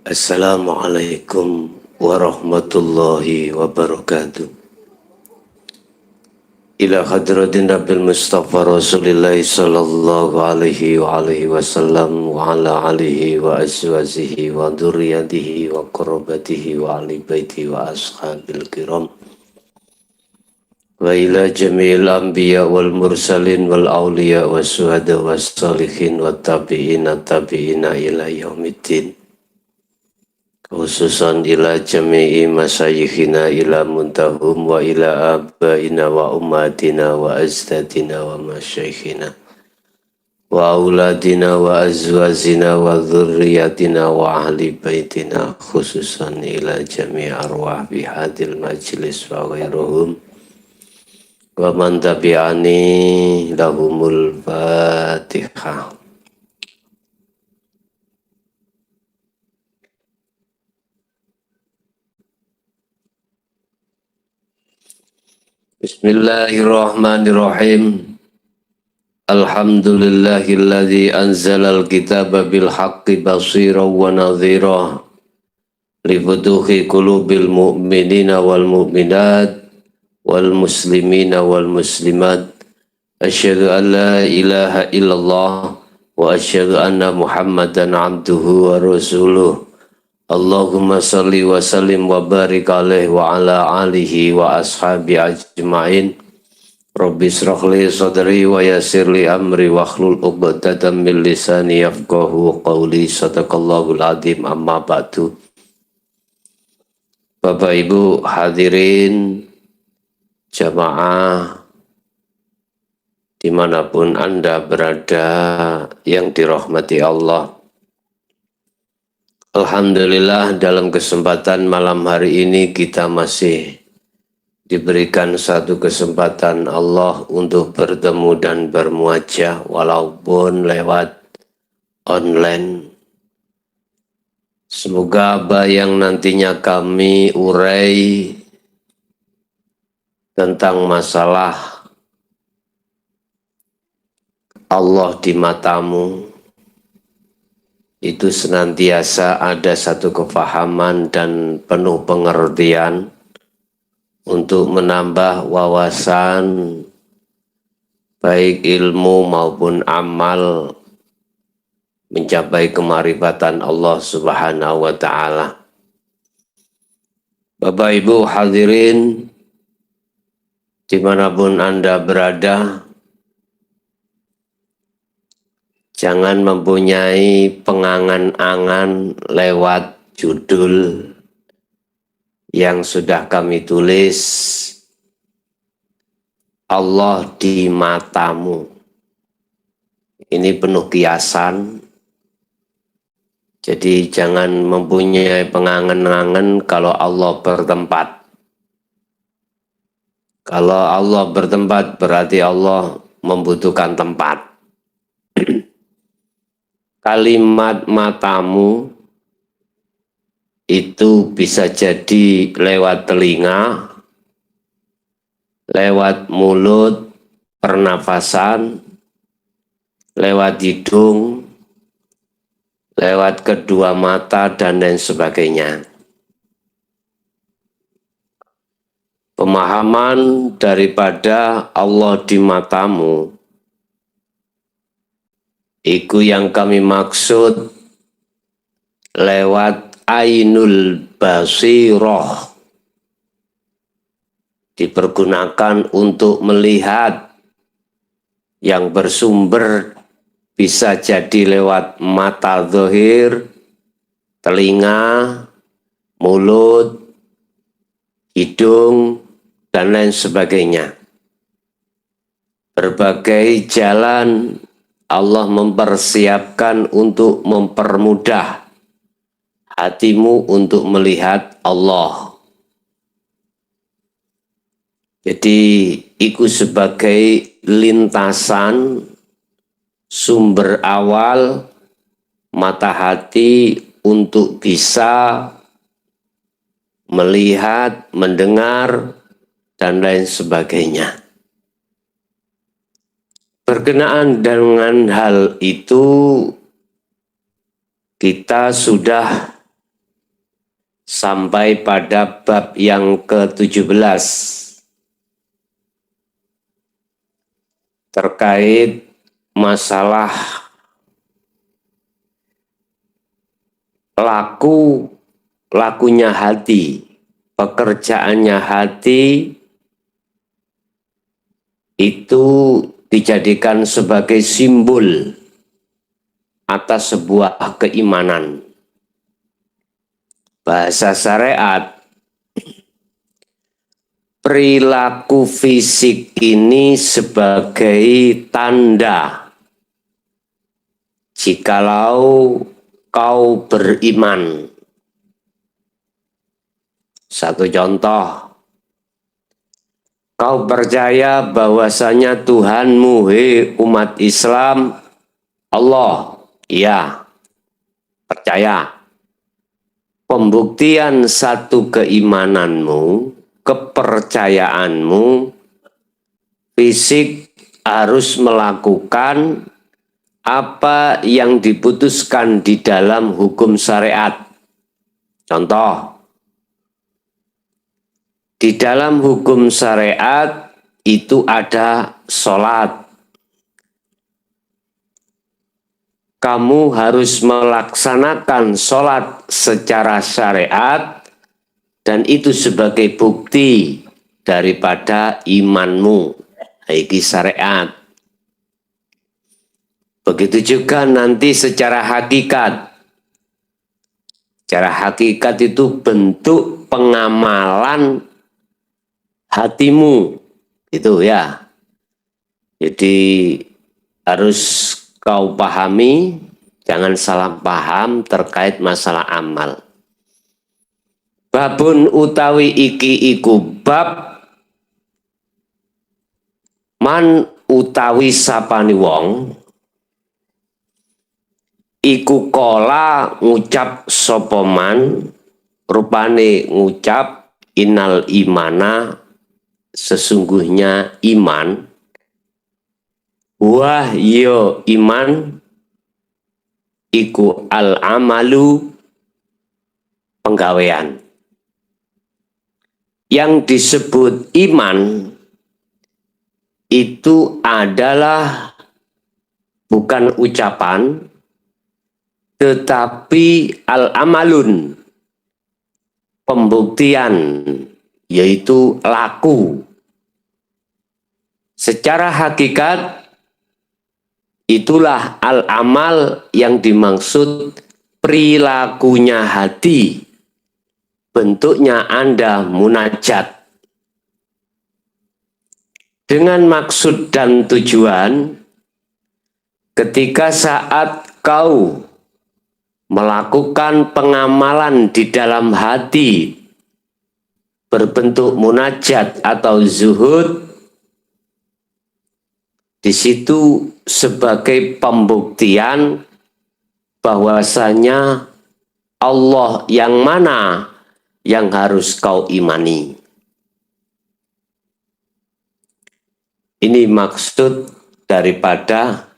Assalamualaikum warahmatullahi wabarakatuh. Ila hadratin Nabil Mustafa Rasulillah sallallahu alaihi wa alihi wasallam wa ala alihi wa azwajihi wa dzurriyyatihi wa qurrabatihi wa ali baiti wa ashabil kiram. Wa ila jami'il anbiya wal mursalin wal awliya was suhada was salihin wat tabi'ina ila yaumiddin. Khususan ila jami'i masyayikhina ila muntahum wa ila abaina wa ummatina wa azdadina wa masyaikhina wa auladina wa azwazina wa dhurriyatina wa ahli baitina khususan ila jami'i arwah bihadil majlis wa ghairuhum wa man tabi'ani lahumul fatihah. Bismillahirrahmanirrahim. Alhamdulillahilladzi anzalal kitaba bil haqqi basiran wa nadhira li futuhi qulubil mu'minina wal mu'minat wal muslimina wal muslimat. Asyhadu an la ilaha illallah wa asyhadu anna Muhammadan abduhu wa rasuluh. Allahumma salli wa sallim wa barik alaihi wa ala alihi wa ashabi ajma'in. Rabbi syrahli sadri wa yassirli amri wa hlul uqdatan min lisani yafqahu qawli. Sadaqallahul azim. Amma ba'du. Bapak Ibu hadirin jamaah dimanapun Anda berada yang dirahmati Allah. Alhamdulillah dalam kesempatan malam hari ini kita masih diberikan satu kesempatan Allah untuk bertemu dan bermuajah walaupun lewat online. Semoga apa yang nantinya kami urai tentang masalah Allah di matamu itu senantiasa ada satu kefahaman dan penuh pengertian untuk menambah wawasan baik ilmu maupun amal mencapai kemarifatan Allah Subhanahu wa ta'ala. Bapak Ibu hadirin dimanapun Anda berada, jangan mempunyai pengangan-angan lewat judul yang sudah kami tulis, Allah di matamu. Ini penuh kiasan, jadi jangan mempunyai pengangan-angan kalau Allah bertempat. Kalau Allah bertempat berarti Allah membutuhkan tempat. Kalimat matamu itu bisa jadi lewat telinga, lewat mulut, pernafasan, lewat hidung, lewat kedua mata, dan lain sebagainya. Pemahaman daripada Allah di matamu itu yang kami maksud lewat ainul basirah, dipergunakan untuk melihat yang bersumber bisa jadi lewat mata zahir, telinga, mulut, hidung, dan lain sebagainya. Berbagai jalan Allah mempersiapkan untuk mempermudah hatimu untuk melihat Allah. Jadi itu sebagai lintasan sumber awal mata hati untuk bisa melihat, mendengar, dan lain sebagainya. Berkenaan dengan hal itu, kita sudah sampai pada bab yang ke-17 terkait masalah lakunya hati, pekerjaannya hati itu dijadikan sebagai simbol atas sebuah keimanan. Bahasa syariat, perilaku fisik ini sebagai tanda jikalau kau beriman. Satu contoh, kau percaya bahwasanya Tuhanmu, hei umat Islam, Allah. Ya, percaya. Pembuktian satu keimananmu, kepercayaanmu, fisik harus melakukan apa yang diputuskan di dalam hukum syariat. Contoh, di dalam hukum syariat itu ada sholat. Kamu harus melaksanakan sholat secara syariat dan itu sebagai bukti daripada imanmu. Ini syariat. Begitu juga nanti secara hakikat. Secara hakikat itu bentuk pengamalan hatimu. Itu ya. Jadi harus kau pahami, jangan salah paham terkait masalah amal. Babun utawi iki iku bab man utawi sapani wong iku kola ngucap sopoman, rupane ngucap innal imana, sesungguhnya iman, wah yo iman iku al amalu, penggawean. Yang disebut iman itu adalah bukan ucapan tetapi al amalun, pembuktian, yaitu laku. Secara hakikat itulah al-amal yang dimaksud perilakunya hati. Bentuknya Anda munajat. Dengan maksud dan tujuan, ketika saat kau melakukan pengamalan di dalam hati berbentuk munajat atau zuhud, di situ sebagai pembuktian bahwasanya Allah yang mana yang harus kau imani. Ini maksud daripada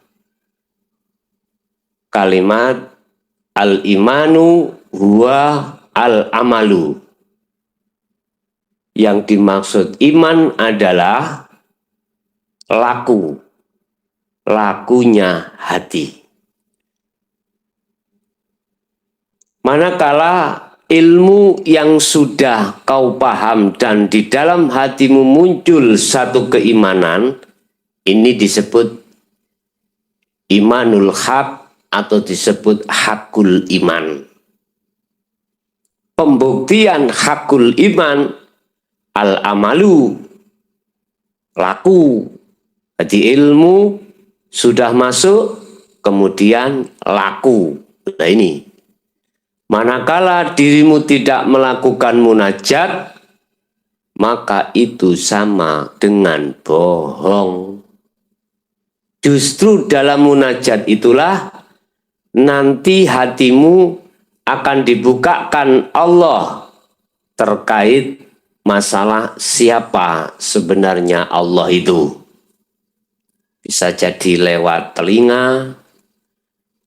kalimat al-imanu huwa al-amalu. Yang dimaksud iman adalah lakunya hati. Manakala ilmu yang sudah kau paham dan di dalam hatimu muncul satu keimanan, ini disebut imanul haq atau disebut hakul iman. Pembuktian hakul iman, al-amalu, laku. Jadi ilmu sudah masuk, kemudian laku. Nah ini, manakala dirimu tidak melakukan munajat, maka itu sama dengan bohong. Justru dalam munajat itulah nanti hatimu akan dibukakan Allah terkait masalah siapa sebenarnya Allah itu. Bisa jadi lewat telinga,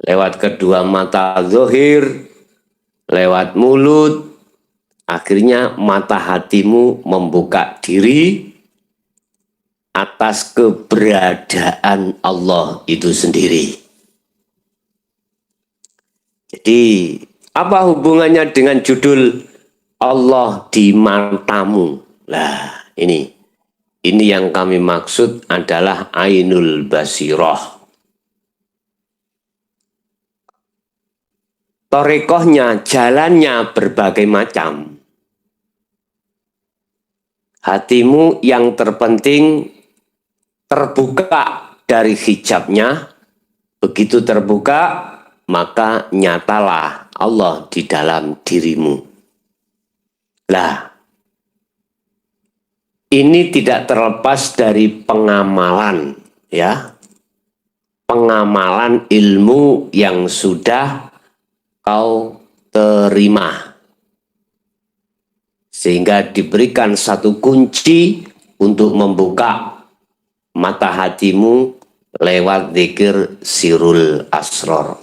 lewat kedua mata zahir, lewat mulut. Akhirnya mata hatimu membuka diri atas keberadaan Allah itu sendiri. Jadi, apa hubungannya dengan judul Allah di matamu? Nah, ini yang kami maksud adalah Ainul Basirah. Torekohnya, jalannya berbagai macam. Hatimu yang terpenting terbuka dari hijabnya. Begitu terbuka, maka nyatalah Allah di dalam dirimu. Lah, ini tidak terlepas dari pengamalan, ya. Pengamalan ilmu yang sudah kau terima. Sehingga diberikan satu kunci untuk membuka mata hatimu lewat zikir sirul asror.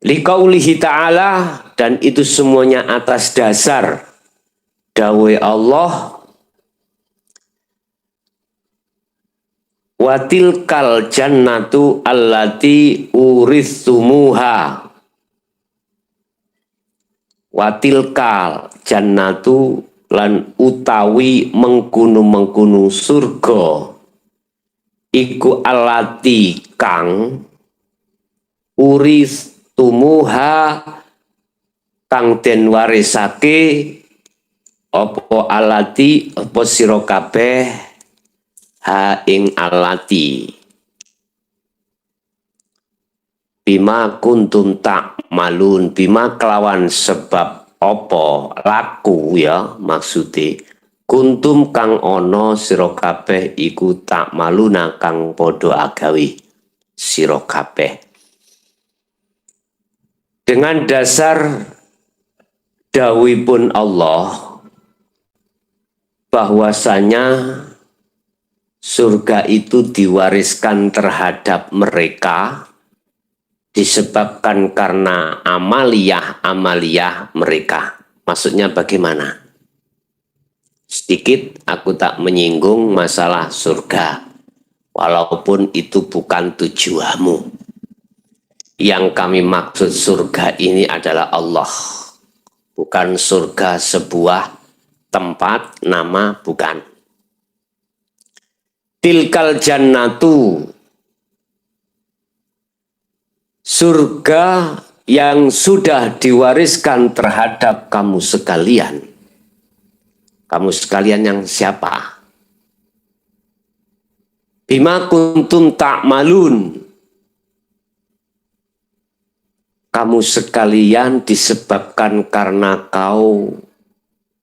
Liqaulihi ta'ala, dan itu semuanya atas dasar dawai Allah, watilkal jannatu allati urithumuha. Watilkal jannatu lan utawi mengkunu-mengkunu surga iku allati kang urithumuha kang den warisake apa alati apa sira kabeh ha ing alati bima kuntum tak malun, bima kelawan sebab apa laku, ya maksudnya kuntum kang ono sira kabeh iku tak maluna kang podo agawi sira kabeh. Dengan dasar dawuhipun Allah bahwasanya surga itu diwariskan terhadap mereka disebabkan karena amaliyah mereka. Maksudnya bagaimana? Sedikit aku tak menyinggung masalah surga, walaupun itu bukan tujuanmu. Yang kami maksud surga ini adalah Allah, bukan surga sebuah tempat, nama, bukan. Tilkal jannatu, surga yang sudah diwariskan terhadap kamu sekalian. Kamu sekalian yang siapa? Bima kuntum ta'malun. Kamu sekalian disebabkan karena kau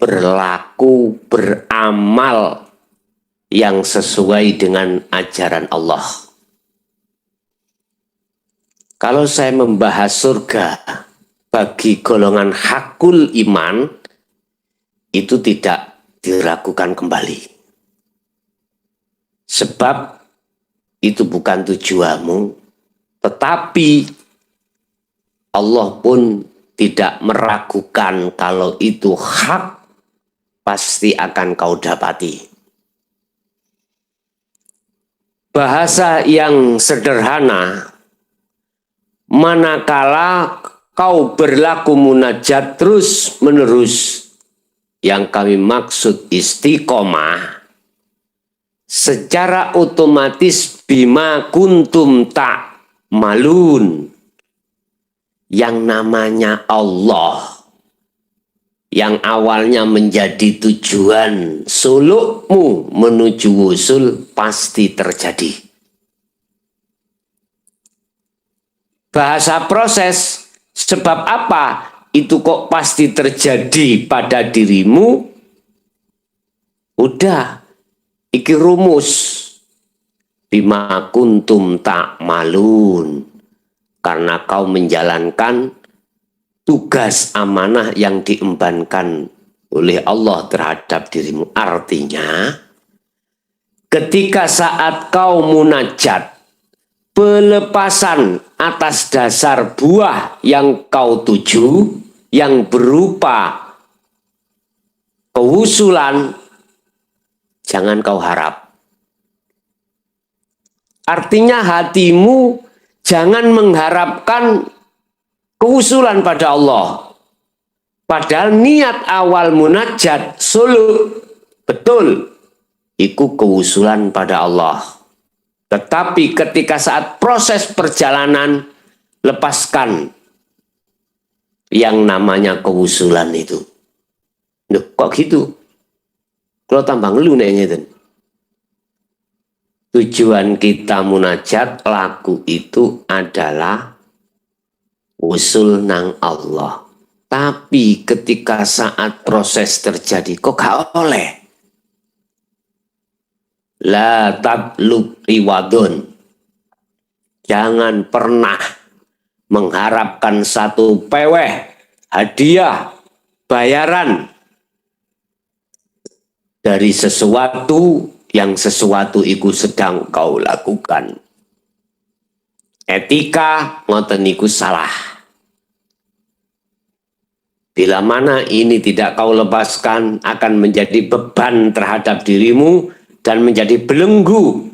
berlaku, beramal yang sesuai dengan ajaran Allah. Kalau saya membahas surga bagi golongan hakul iman, itu tidak diragukan kembali. Sebab itu bukan tujuanmu, tetapi Allah pun tidak meragukan kalau itu hak, pasti akan kau dapati. Bahasa yang sederhana, manakala kau berlaku munajat terus menerus, yang kami maksud istiqomah, secara otomatis bima kuntum tak malun, yang namanya Allah, yang awalnya menjadi tujuan sulukmu menuju wusul, pasti terjadi. Bahasa proses, sebab apa itu kok pasti terjadi pada dirimu? Udah, iki rumus. Bima kuntum tak malun, karena kau menjalankan tugas amanah yang diembankan oleh Allah terhadap dirimu. Artinya, ketika saat kau munajat, pelepasan atas dasar buah yang kau tuju, yang berupa kewusulan, jangan kau harap. Artinya hatimu jangan mengharapkan kewusulan pada Allah. Padahal niat awal munajat suluk betul, iku kewusulan pada Allah. Tetapi ketika saat proses perjalanan, lepaskan yang namanya kewusulan itu. Duh, kok gitu? Kalau tambah ngeluh nih ngeten. Tujuan kita munajat laku itu adalah usul nang Allah. Tapi ketika saat proses terjadi, kok gak oleh? La tatlub iwadun. Jangan pernah mengharapkan satu peweh, hadiah, bayaran dari sesuatu yang sesuatu itu sedang kau lakukan. Etika ngoten niku salah. Bila mana ini tidak kau lepaskan, akan menjadi beban terhadap dirimu dan menjadi belenggu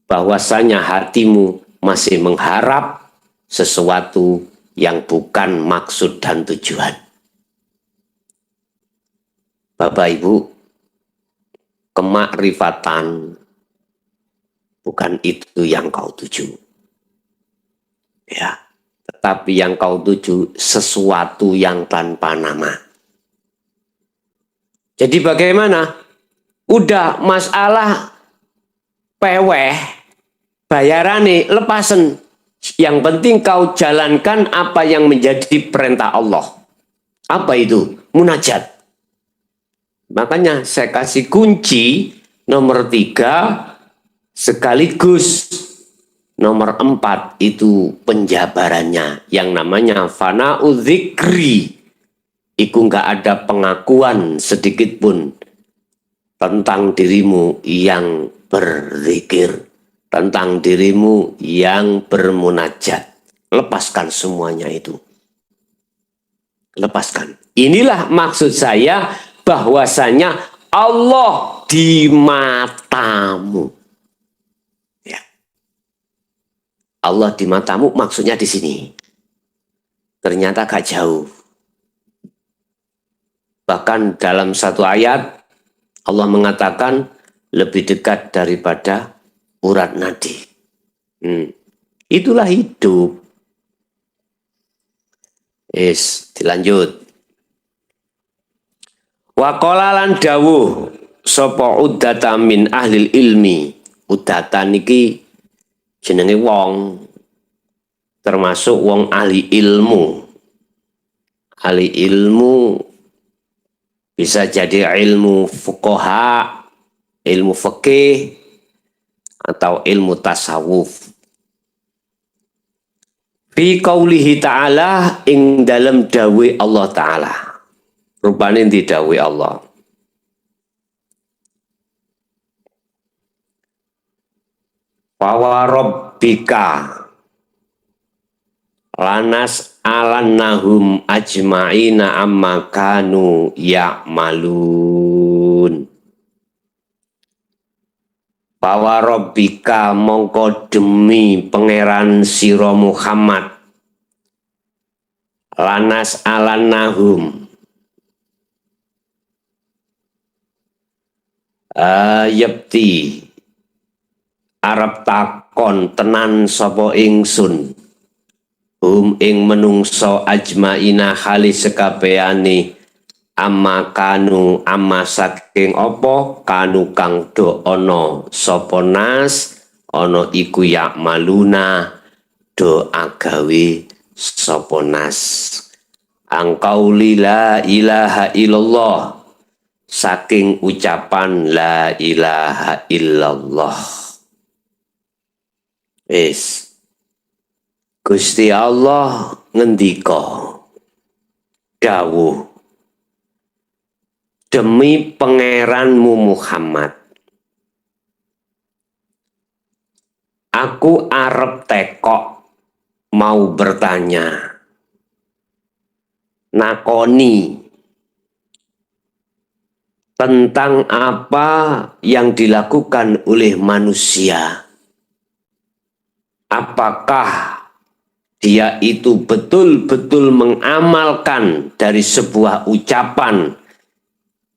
bahwasanya hatimu masih mengharap sesuatu yang bukan maksud dan tujuan. Bapak Ibu, kemakrifatan bukan itu yang kau tuju. Ya, tetapi yang kau tuju sesuatu yang tanpa nama. Jadi bagaimana? Udah masalah peweh, bayarane lepasen. Yang penting kau jalankan apa yang menjadi perintah Allah. Apa itu? Munajat. Makanya saya kasih kunci nomor 3 sekaligus nomor 4 itu penjabarannya. Yang namanya fana'u dzikri. Iku nggak ada pengakuan sedikit pun tentang dirimu yang berzikir, tentang dirimu yang bermunajat. Lepaskan semuanya itu. Lepaskan. Inilah maksud saya bahwasanya Allah di matamu. Ya. Allah di matamu maksudnya di sini. Ternyata gak jauh. Bahkan dalam satu ayat Allah mengatakan lebih dekat daripada urat nadi. Itulah hidup. Dilanjut. Wa qala lan dawuh sapa uddata min ahlil ilmi. Uddata niki jenenge wong termasuk wong ahli ilmu. Ahli ilmu bisa jadi ilmu fuqaha, ilmu fikih, atau ilmu tasawuf. Fi qaulihi ta'ala ing dalam dawe Allah Ta'ala. Rupane di dawe Allah. Wa rabbika lanas alannahum ajma'ina amma kanu ya'malun. Wa rabbika mongko demi pangeran sira Muhammad lanas alannahum ayepti Arab takon tenan sapa ingsun ing menungso ajmaina khali sekabehane amma kanu amma saking apa kanu kang do ana sapa nas ana iku ya maluna do agawe sapa nas angkauli la ilaha illallah saking ucapan la ilaha illallah. Gusti Allah ngendika dawuh demi pangeranmu Muhammad Aku arep tekok mau bertanya. Nakoni tentang apa yang dilakukan oleh manusia. Apakah dia itu betul-betul mengamalkan dari sebuah ucapan,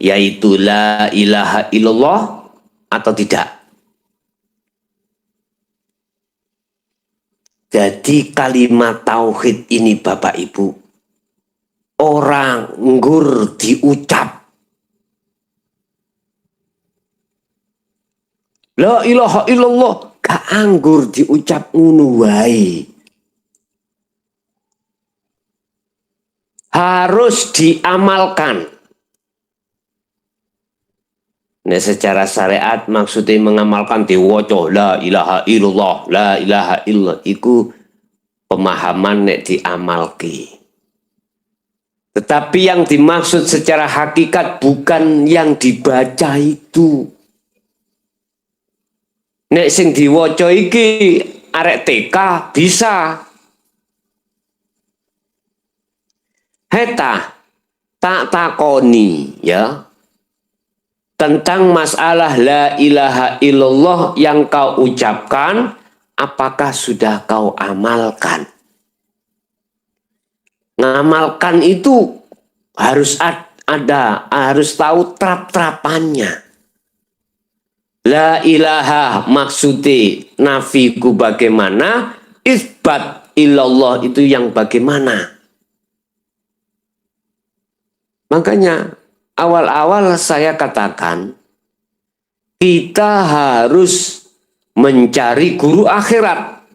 yaitu la ilaha illallah, atau tidak? Jadi kalimat tauhid ini Bapak Ibu, orang nggur diucap. La ilaha illallah, gak anggur diucap ngono wae. Harus diamalkan. Nah, secara syariat maksudnya mengamalkan diwoco la ilaha illallah, la ilaha illallah. Iku pemahaman nek diamalki. Tetapi yang dimaksud secara hakikat bukan yang dibaca itu. Nek sing diwoco iki arek TK bisa. Heta tak takoni ya tentang masalah la ilaha illallah yang kau ucapkan, apakah sudah kau amalkan? Ngamalkan itu harus ada, harus tahu trap-trapannya. La ilaha maksudnya nafiku bagaimana, isbat illallah itu yang bagaimana. Makanya awal-awal saya katakan kita harus mencari guru akhirat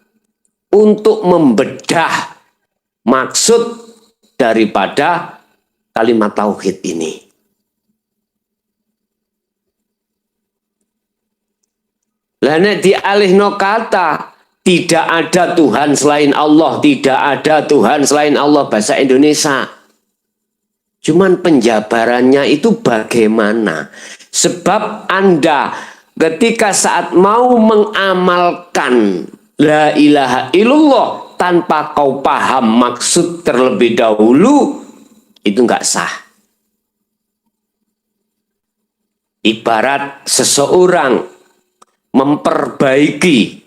untuk membedah maksud daripada kalimat tauhid ini. Lainnya dialihno kata tidak ada Tuhan selain Allah, tidak ada Tuhan selain Allah, bahasa Indonesia. Cuman penjabarannya itu bagaimana? Sebab Anda ketika saat mau mengamalkan la ilaha illallah tanpa kau paham maksud terlebih dahulu, itu nggak sah. Ibarat seseorang memperbaiki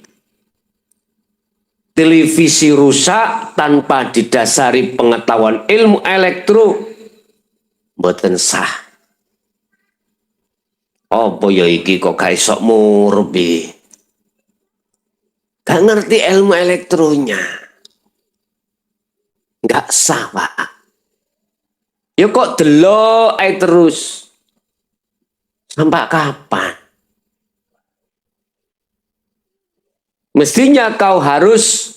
televisi rusak tanpa didasari pengetahuan ilmu elektro, mboten sah. Apa ya iki kok gak iso murbi? Gak ngerti ilmu elektronya. Gak sah, Pak. Ya kok delok ae terus. Sampai kapan? Mestinya kau harus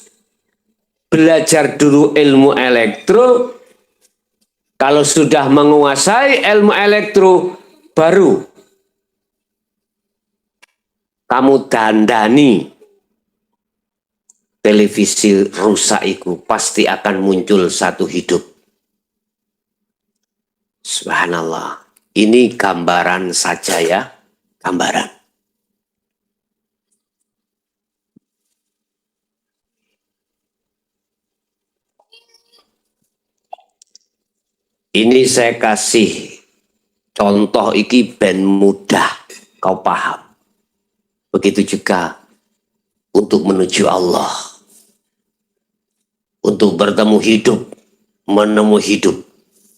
belajar dulu ilmu elektro. Kalau sudah menguasai ilmu elektro, baru kamu dandani televisi rusak itu pasti akan muncul satu hidup. Subhanallah. Ini gambaran saja ya, gambaran. Ini saya kasih contoh iki ben mudah kau paham. Begitu juga untuk menuju Allah. Untuk bertemu hidup, menemui hidup,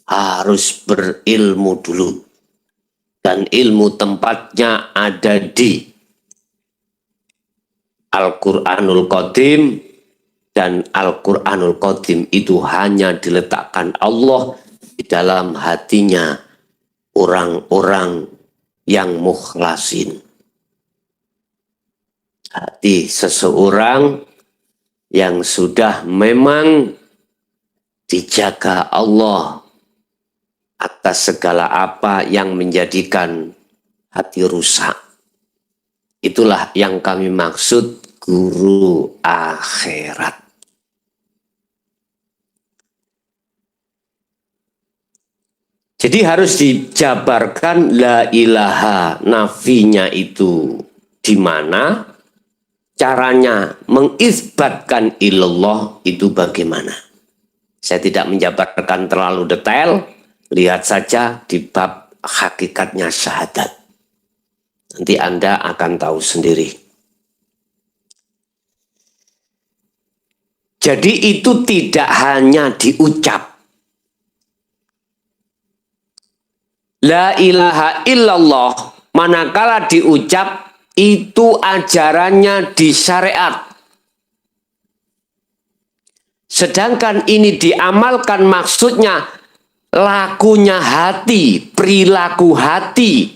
harus berilmu dulu. Dan ilmu tempatnya ada di Al-Quranul Qadim. Dan Al-Quranul Qadim itu hanya diletakkan Allah di dalam hatinya orang-orang yang mukhlasin. Hati seseorang yang sudah memang dijaga Allah atas segala apa yang menjadikan hati rusak. Itulah yang kami maksud guru akhirat. Jadi harus dijabarkan la ilaha nafinya itu di mana, caranya mengisbatkan ilallah itu bagaimana. Saya tidak menjabarkan terlalu detail, lihat saja di bab hakikatnya syahadat. Nanti Anda akan tahu sendiri. Jadi itu tidak hanya diucap. La ilaha illallah, manakala diucap, itu ajarannya di syariat. Sedangkan ini diamalkan maksudnya lakunya hati, perilaku hati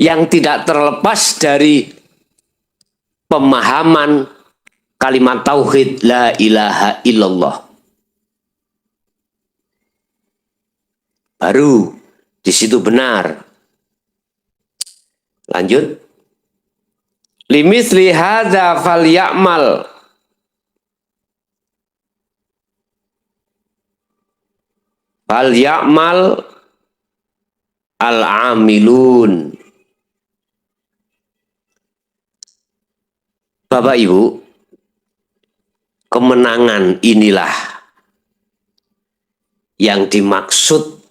yang tidak terlepas dari pemahaman kalimat tauhid la ilaha illallah. Baru di situ benar. Lanjut. Limisli hadza falyamal. Falyamal al-amilun. Bapak Ibu, kemenangan inilah yang dimaksud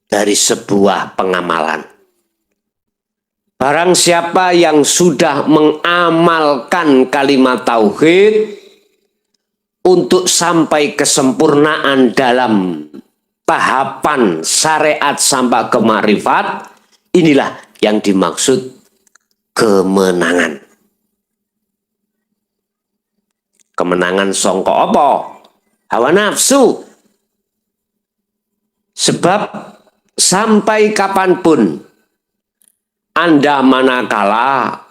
dari sebuah pengamalan. Barang siapa yang sudah mengamalkan kalimat tauhid untuk sampai kesempurnaan dalam tahapan syariat sampai ke makrifat, inilah yang dimaksud kemenangan. Kemenangan songko apa? Hawa nafsu. Sebab sampai kapanpun Anda manakala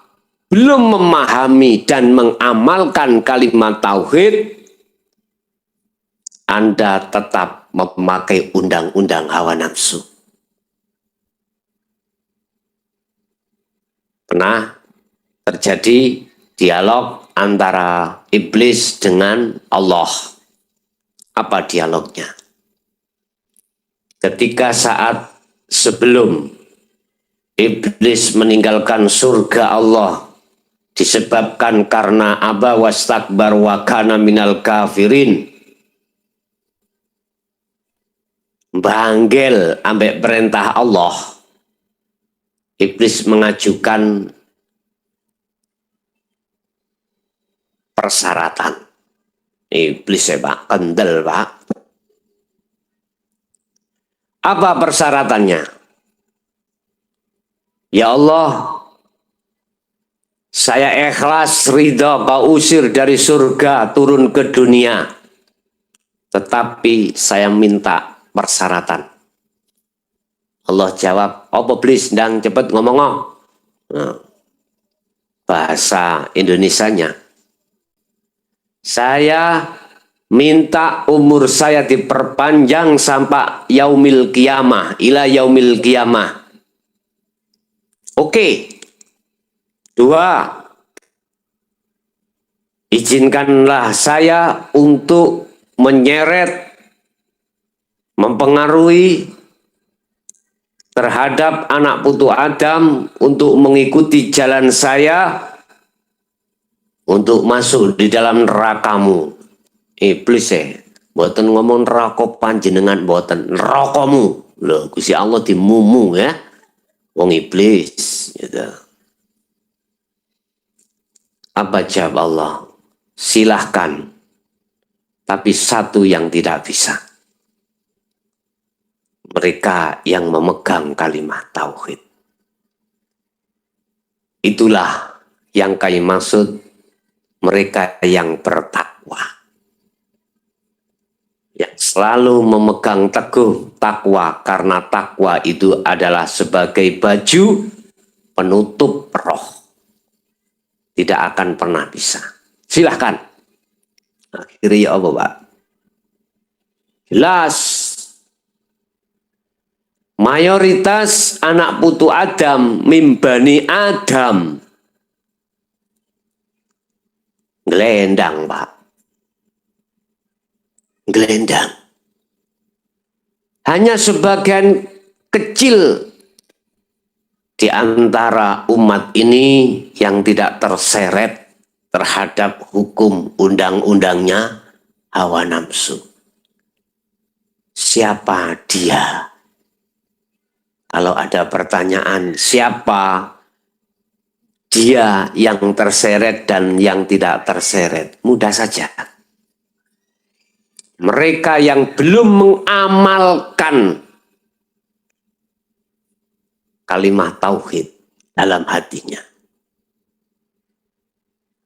belum memahami dan mengamalkan kalimat tauhid, Anda tetap memakai undang-undang hawa nafsu. Pernah terjadi dialog antara iblis dengan Allah. Apa dialognya? Ketika saat sebelum iblis meninggalkan surga Allah disebabkan karena aba wastakbar wa kana minal kafirin, banggel ambek perintah Allah, iblis mengajukan persyaratan. Iblis ya Pak, kendel Pak. Apa persyaratannya? Ya Allah, saya ikhlas ridha kau usir dari surga turun ke dunia. Tetapi saya minta persyaratan. Allah jawab, apa iblis ndang cepet ngomong. Nah, bahasa Indonesianya, saya minta umur saya diperpanjang sampai yaumil qiyamah, ila yaumil qiyamah. Oke. 2, izinkanlah saya untuk menyeret, mempengaruhi terhadap anak putu Adam untuk mengikuti jalan saya untuk masuk di dalam nerakamu. Iblis mboten ngomong neraka panjenengan, mboten nerakamu. Loh, Gusti Allah dimumu ya. Wong iblis gitu. Apa jawab Allah? Silahkan. Tapi satu yang tidak bisa. Mereka yang memegang kalimat tauhid. Itulah yang kami maksud mereka yang bertakwa. Yang selalu memegang teguh takwa, karena takwa itu adalah sebagai baju penutup roh. Tidak akan pernah bisa. Silahkan. Akhirnya ya apa Pak? Jelas. Mayoritas anak putu Adam, mimbani Adam, gelendang Pak. Gelendang. Hanya sebagian kecil di antara umat ini yang tidak terseret terhadap hukum undang-undangnya hawa nafsu. Siapa dia? Kalau ada pertanyaan, siapa dia yang terseret dan yang tidak terseret? Mudah saja. Mereka yang belum mengamalkan kalimat tauhid dalam hatinya.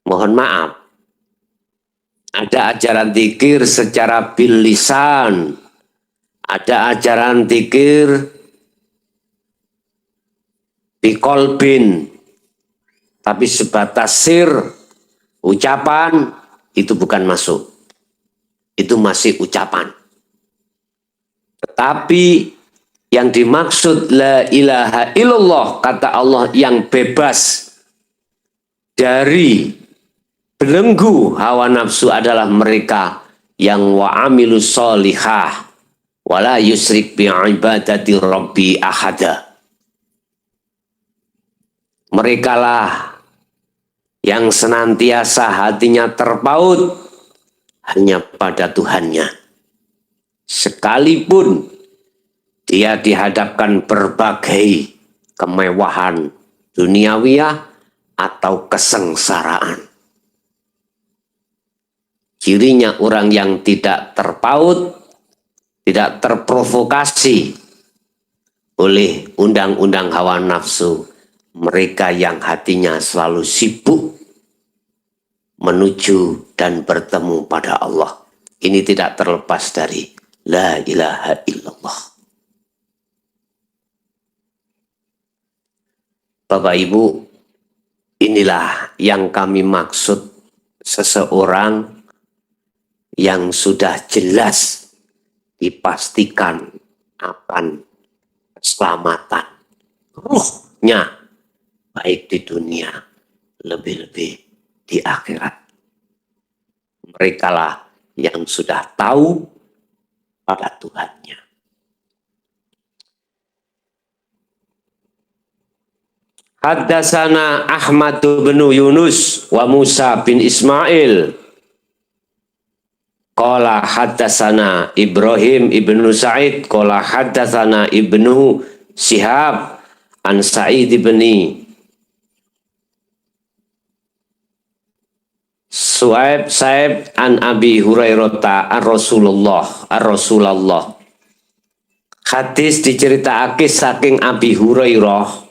Mohon maaf, ada ajaran zikir secara bil lisan, ada ajaran zikir biqolbin, tapi sebatas sir, ucapan, itu bukan masuk. Itu masih ucapan. Tetapi yang dimaksud la ilaha illallah, kata Allah, yang bebas dari belenggu hawa nafsu adalah mereka yang wa'amilu sholihah wala yusrik bi'ibadati rabbi ahada. Mereka lah yang senantiasa hatinya terpaut hanya pada Tuhannya. Sekalipun dia dihadapkan berbagai kemewahan duniawiyah atau kesengsaraan. Cirinya orang yang tidak terpaut, tidak terprovokasi oleh undang-undang hawa nafsu. Mereka yang hatinya selalu sibuk menuju dan bertemu pada Allah. Ini tidak terlepas dari la ilaha illallah. Bapak Ibu, inilah yang kami maksud seseorang yang sudah jelas dipastikan akan keselamatan ruhnya, baik di dunia, lebih-lebih di akhirat. Mereka lah yang sudah tahu pada Tuhannya. Haddatsana Ahmad bin Yunus wa Musa bin Ismail. Qala haddatsana Ibrahim ibnu Sa'id. Qala haddatsana Ibnu Syihab an Sa'id bin Su'aib Sa'ib an Abi Hurairah an Rasulullah. Hadis diceritakake saking Abi Hurairah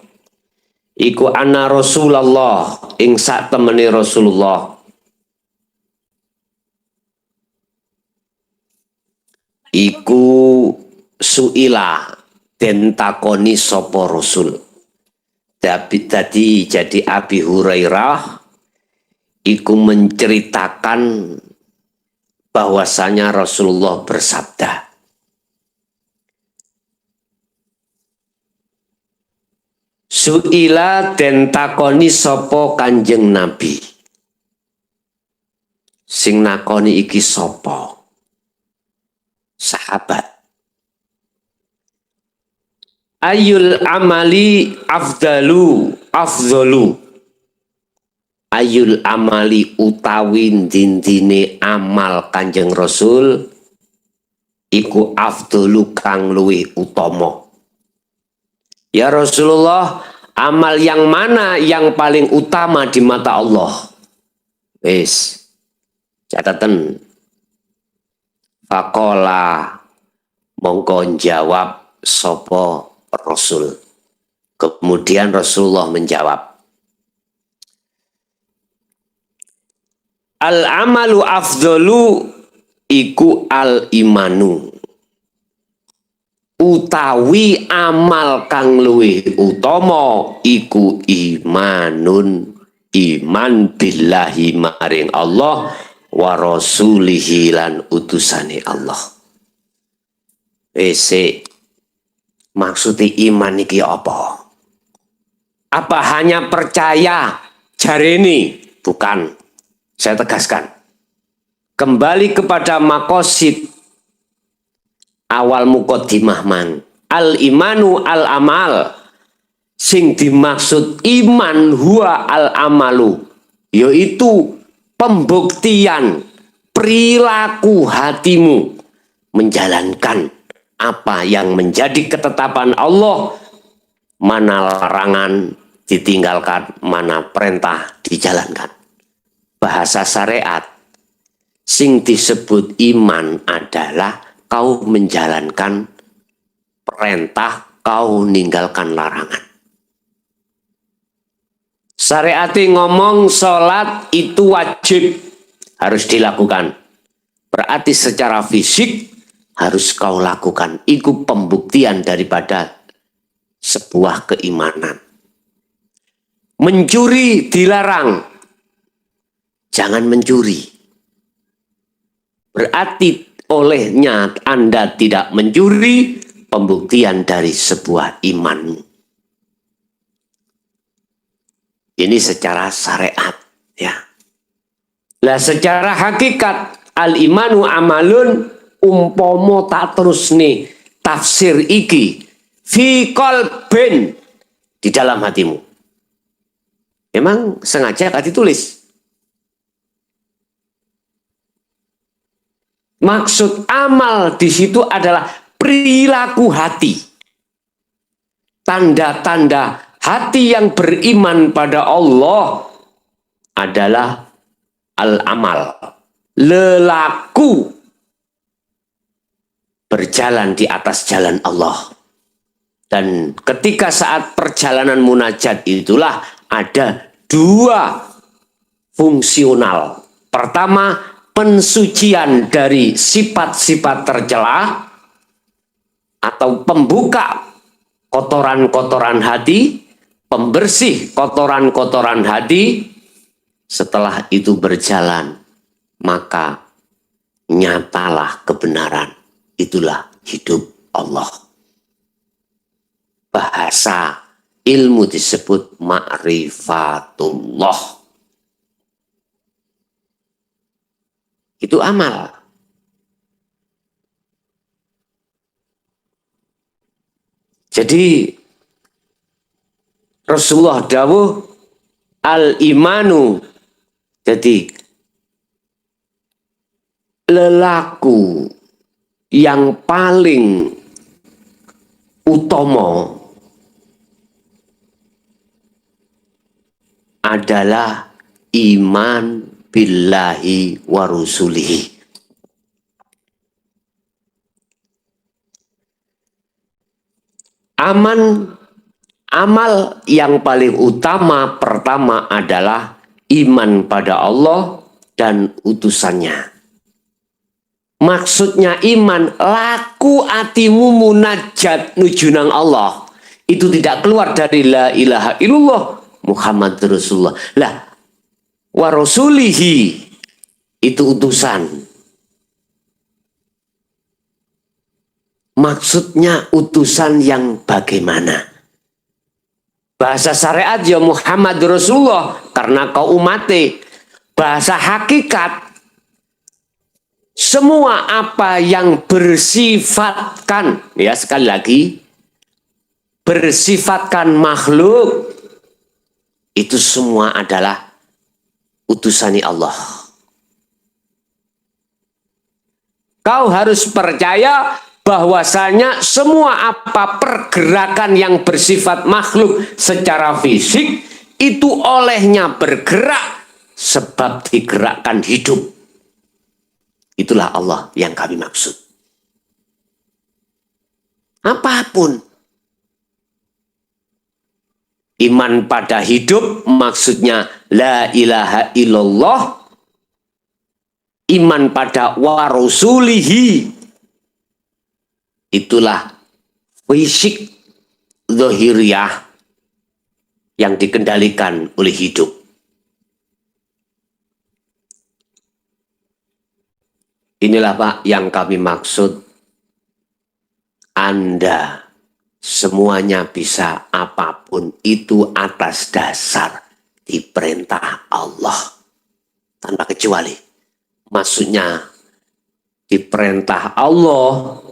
iku anna Rasulullah ing sak temene Rasulullah iku suila den takoni sapa Rasul. Tadi jadi Abi Hurairah iku menceritakan bahwasanya Rasulullah bersabda, suila den takoni sapa Kanjeng Nabi. Sing nakoni iki sapa? Sahabat. Ayul amali afdalu. Ayul amali utawi dintine amal Kanjeng Rasul iku afdalu kang luwih utama. Ya Rasulullah, amal yang mana yang paling utama di mata Allah? Wis, catatan. Faqala mongko jawab sapa Rasul. Kemudian Rasulullah menjawab, al-amalu afdalu iku al-imanu. Utawi amal kang luwih utama iku imanun, iman billahi maring Allah wa rasulihi lan utusane Allah. Maksudnya iman iki apa? Apa hanya percaya jareni? Bukan. Saya tegaskan. Kembali kepada makosid awal muqaddimah man. Al-imanu al-amal. Sing dimaksud iman huwa al-amalu. Yaitu pembuktian perilaku hatimu menjalankan apa yang menjadi ketetapan Allah, mana larangan ditinggalkan, mana perintah dijalankan. Bahasa syariat sing disebut iman adalah kau menjalankan perintah, kau ninggalkan larangan. Syariat ngomong sholat itu wajib, harus dilakukan. Berarti secara fisik harus kau lakukan. Itu pembuktian daripada sebuah keimanan. Mencuri dilarang. Jangan mencuri. Berarti olehnya Anda tidak mencuri, pembuktian dari sebuah imanmu. Ini secara syariat, ya. Lah secara hakikat al-imanu amalun, umpomo tak terus nih tafsir iki fi qalbin, di dalam hatimu. Memang sengaja gak ditulis. Maksud amal di situ adalah perilaku hati. Tanda-tanda hati yang beriman pada Allah adalah al-amal, lelaku, berjalan di atas jalan Allah. Dan ketika saat perjalanan munajat itulah ada dua fungsional. Pertama, pensucian dari sifat-sifat tercela atau pembuka kotoran-kotoran hati, pembersih kotoran-kotoran hati. Setelah itu berjalan, maka nyatalah kebenaran. Itulah hidup Allah. Bahasa ilmu disebut ma'rifatullah. Itu amal. Jadi Rasulullah dawuh al-imanu, jadi lelaku yang paling utama adalah iman billahi wa rusulihi. Amal yang paling utama pertama adalah iman pada Allah dan utusannya. Maksudnya iman, laku atimu munajat nujunang Allah. Itu tidak keluar dari la ilaha illallah Muhammad Rasulullah. Lah, wa rasulihi itu utusan. Maksudnya utusan yang bagaimana? Bahasa syariat ya Muhammad Rasulullah karena kau umate. Bahasa hakikat, semua apa yang bersifatkan, ya sekali lagi, bersifatkan makhluk, itu semua adalah utusani Allah. Kau harus percaya bahwasanya semua apa pergerakan yang bersifat makhluk secara fisik itu olehnya bergerak sebab digerakkan hidup. Itulah Allah yang kami maksud. Apapun. Iman pada hidup maksudnya la ilaha illallah. Iman pada wa rasulihi. Itulah fisik zahiriyah yang dikendalikan oleh hidup. Inilah Pak yang kami maksud. Anda semuanya bisa apapun itu atas dasar diperintah Allah. Tanpa kecuali. Maksudnya diperintah Allah,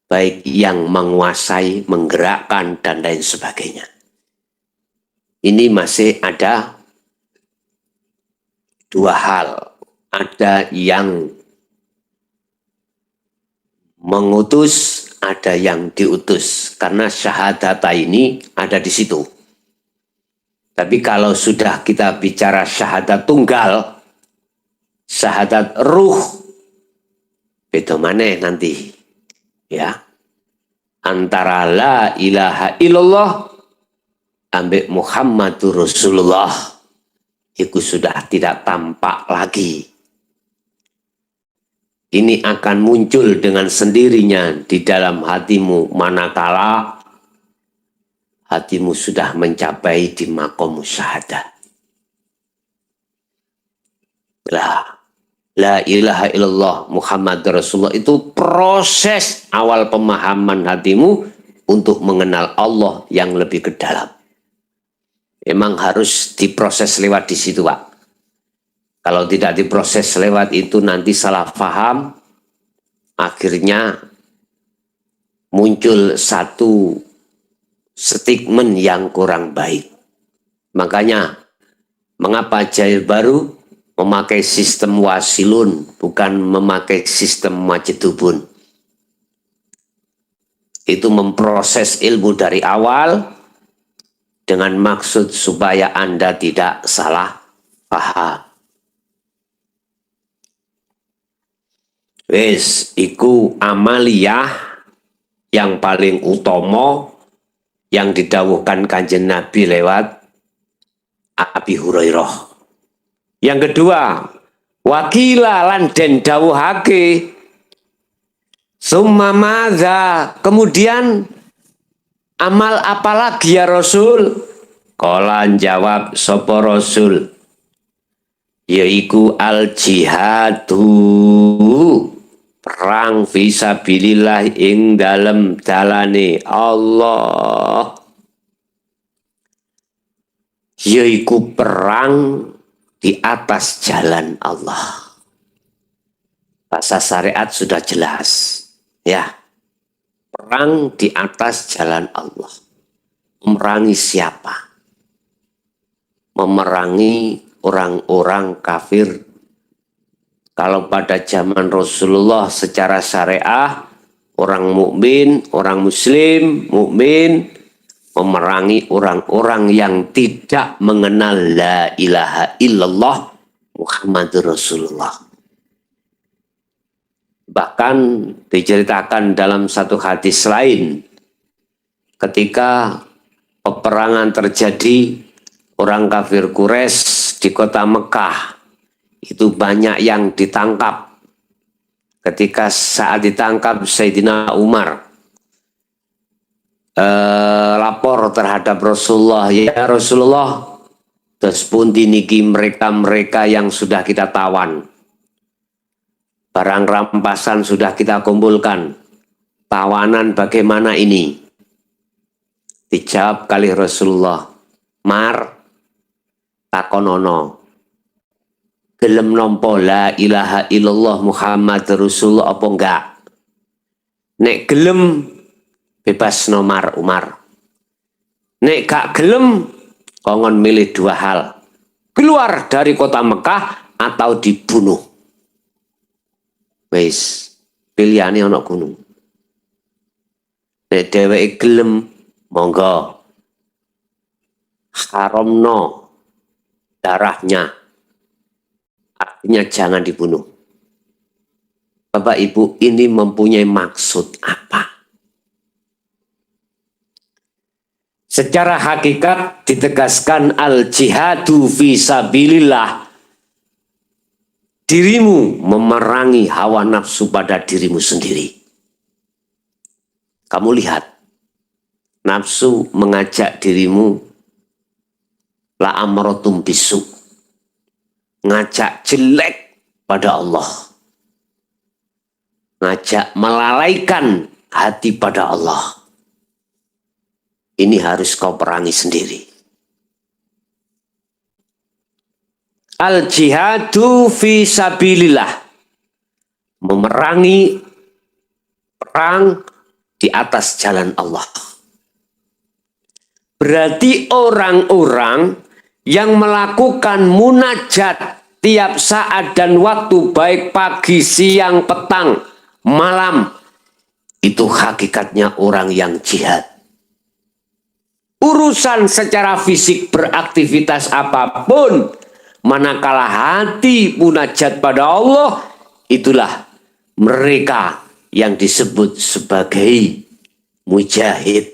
baik yang menguasai, menggerakkan, dan lain sebagainya. Ini masih ada dua hal. Ada yang mengutus, ada yang diutus. Karena syahadata ini ada di situ. Tapi kalau sudah kita bicara syahadat tunggal, syahadat ruh, beda maneh nanti. Ya. Antara la ilaha illallah ambek Muhammadur Rasulullah itu sudah tidak tampak lagi. Ini akan muncul dengan sendirinya di dalam hatimu manakala hatimu sudah mencapai di maqam syahadat. La ilaha illallah Muhammad Rasulullah itu proses awal pemahaman hatimu untuk mengenal Allah yang lebih ke dalam. Memang harus diproses lewat di situ, Pak. Kalau tidak diproses lewat itu nanti salah paham, akhirnya muncul satu statement yang kurang baik. Makanya mengapa Jail Baru memakai sistem wasilun, bukan memakai sistem majedubun. Itu memproses ilmu dari awal dengan maksud supaya Anda tidak salah paham. Wes, iku amaliyah yang paling utama yang didawuhkan Kanjeng Nabi lewat Abi Hurairah. Yang kedua, wakila lan den dawuhake summa madza, kemudian amal apalagi ya Rasul? Kala jawab sapa Rasul, yaiku al jihadu, perang fisabilillah ing dalem dalane Allah, yaiku perang di atas jalan Allah. Bahasa syariat sudah jelas, ya. Perang di atas jalan Allah. Memerangi siapa? Memerangi orang-orang kafir. Kalau pada zaman Rasulullah secara syariah, orang mukmin, orang muslim, mukmin memerangi orang-orang yang tidak mengenal la ilaha illallah Muhammadur Rasulullah. Bahkan diceritakan dalam satu hadis lain, ketika peperangan terjadi, orang kafir Quraisy di kota Mekah itu banyak yang ditangkap. Ketika saat ditangkap Sayyidina Umar lapor terhadap Rasulullah, ya Rasulullah, terus pun diniki mereka yang sudah kita tawan, barang rampasan sudah kita kumpulkan, tawanan bagaimana ini? Dijawab kali Rasulullah, Mar takonono, gelem nompo la ilaha illallah Muhammad Rasulullah apa enggak? Nek gelem bebas nomar Umar. Nek gak gelem, kongon milih dua hal. Keluar dari kota Mekah atau dibunuh. Wes, pilihannya ana gunung. Nek dheweke gelem, monggo. Haramno darahnya. Artinya jangan dibunuh. Bapak Ibu, ini mempunyai maksud apa? Secara hakikat ditegaskan al-jihadu fisabilillah. Dirimu memerangi hawa nafsu pada dirimu sendiri. Kamu lihat, nafsu mengajak dirimu la amrotum bisu, ngajak jelek pada Allah, ngajak melalaikan hati pada Allah. Ini harus kau perangi sendiri. Al-jihadu fisabilillah, memerangi perang di atas jalan Allah. Berarti orang-orang yang melakukan munajat tiap saat dan waktu, baik pagi, siang, petang, malam. Itu hakikatnya orang yang jihad. Urusan secara fisik beraktivitas apapun, manakala hati munajat pada Allah, itulah mereka yang disebut sebagai mujahid.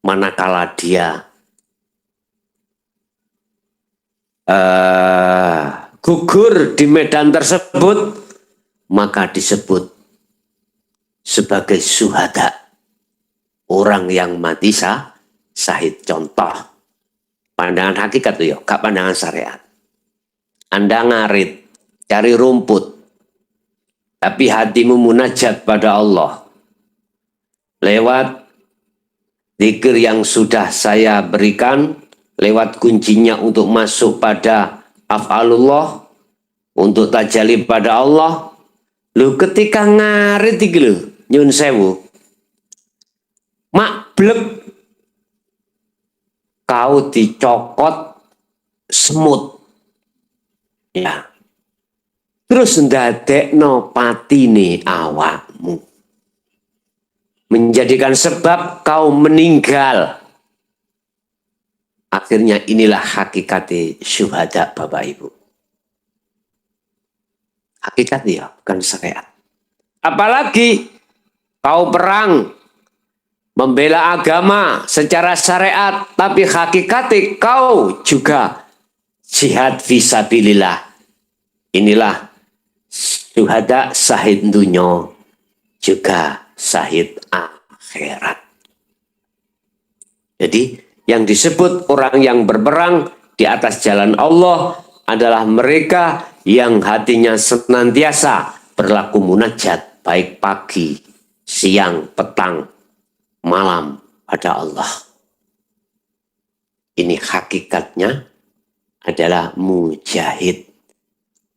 Manakala dia gugur di medan tersebut, maka disebut sebagai syuhada, orang yang mati syahid. Contoh pandangan hakikat tuh ya, gak pandangan syariat. Anda ngarit cari rumput, tapi hatimu munajat pada Allah lewat zikir yang sudah saya berikan, lewat kuncinya untuk masuk pada af'alullah, untuk tajalli pada Allah. Lu ketika ngarit iki lho, nyun sewu, makblek kau dicokot semut. Ya. Terus ndadekno patine awakmu, menjadikan sebab kau meninggal. Akhirnya inilah hakikat syuhada, Bapak Ibu. Hakikat ya, bukan syariat. Apalagi kau perang membela agama secara syariat, tapi hakikatnya kau juga jihad fisabilillah. Inilah syuhada, syahid dunya juga syahid akhirat. Jadi yang disebut orang yang berperang di atas jalan Allah adalah mereka yang hatinya senantiasa berlaku munajat, baik pagi, siang, petang, malam pada Allah. Ini hakikatnya adalah mujahid,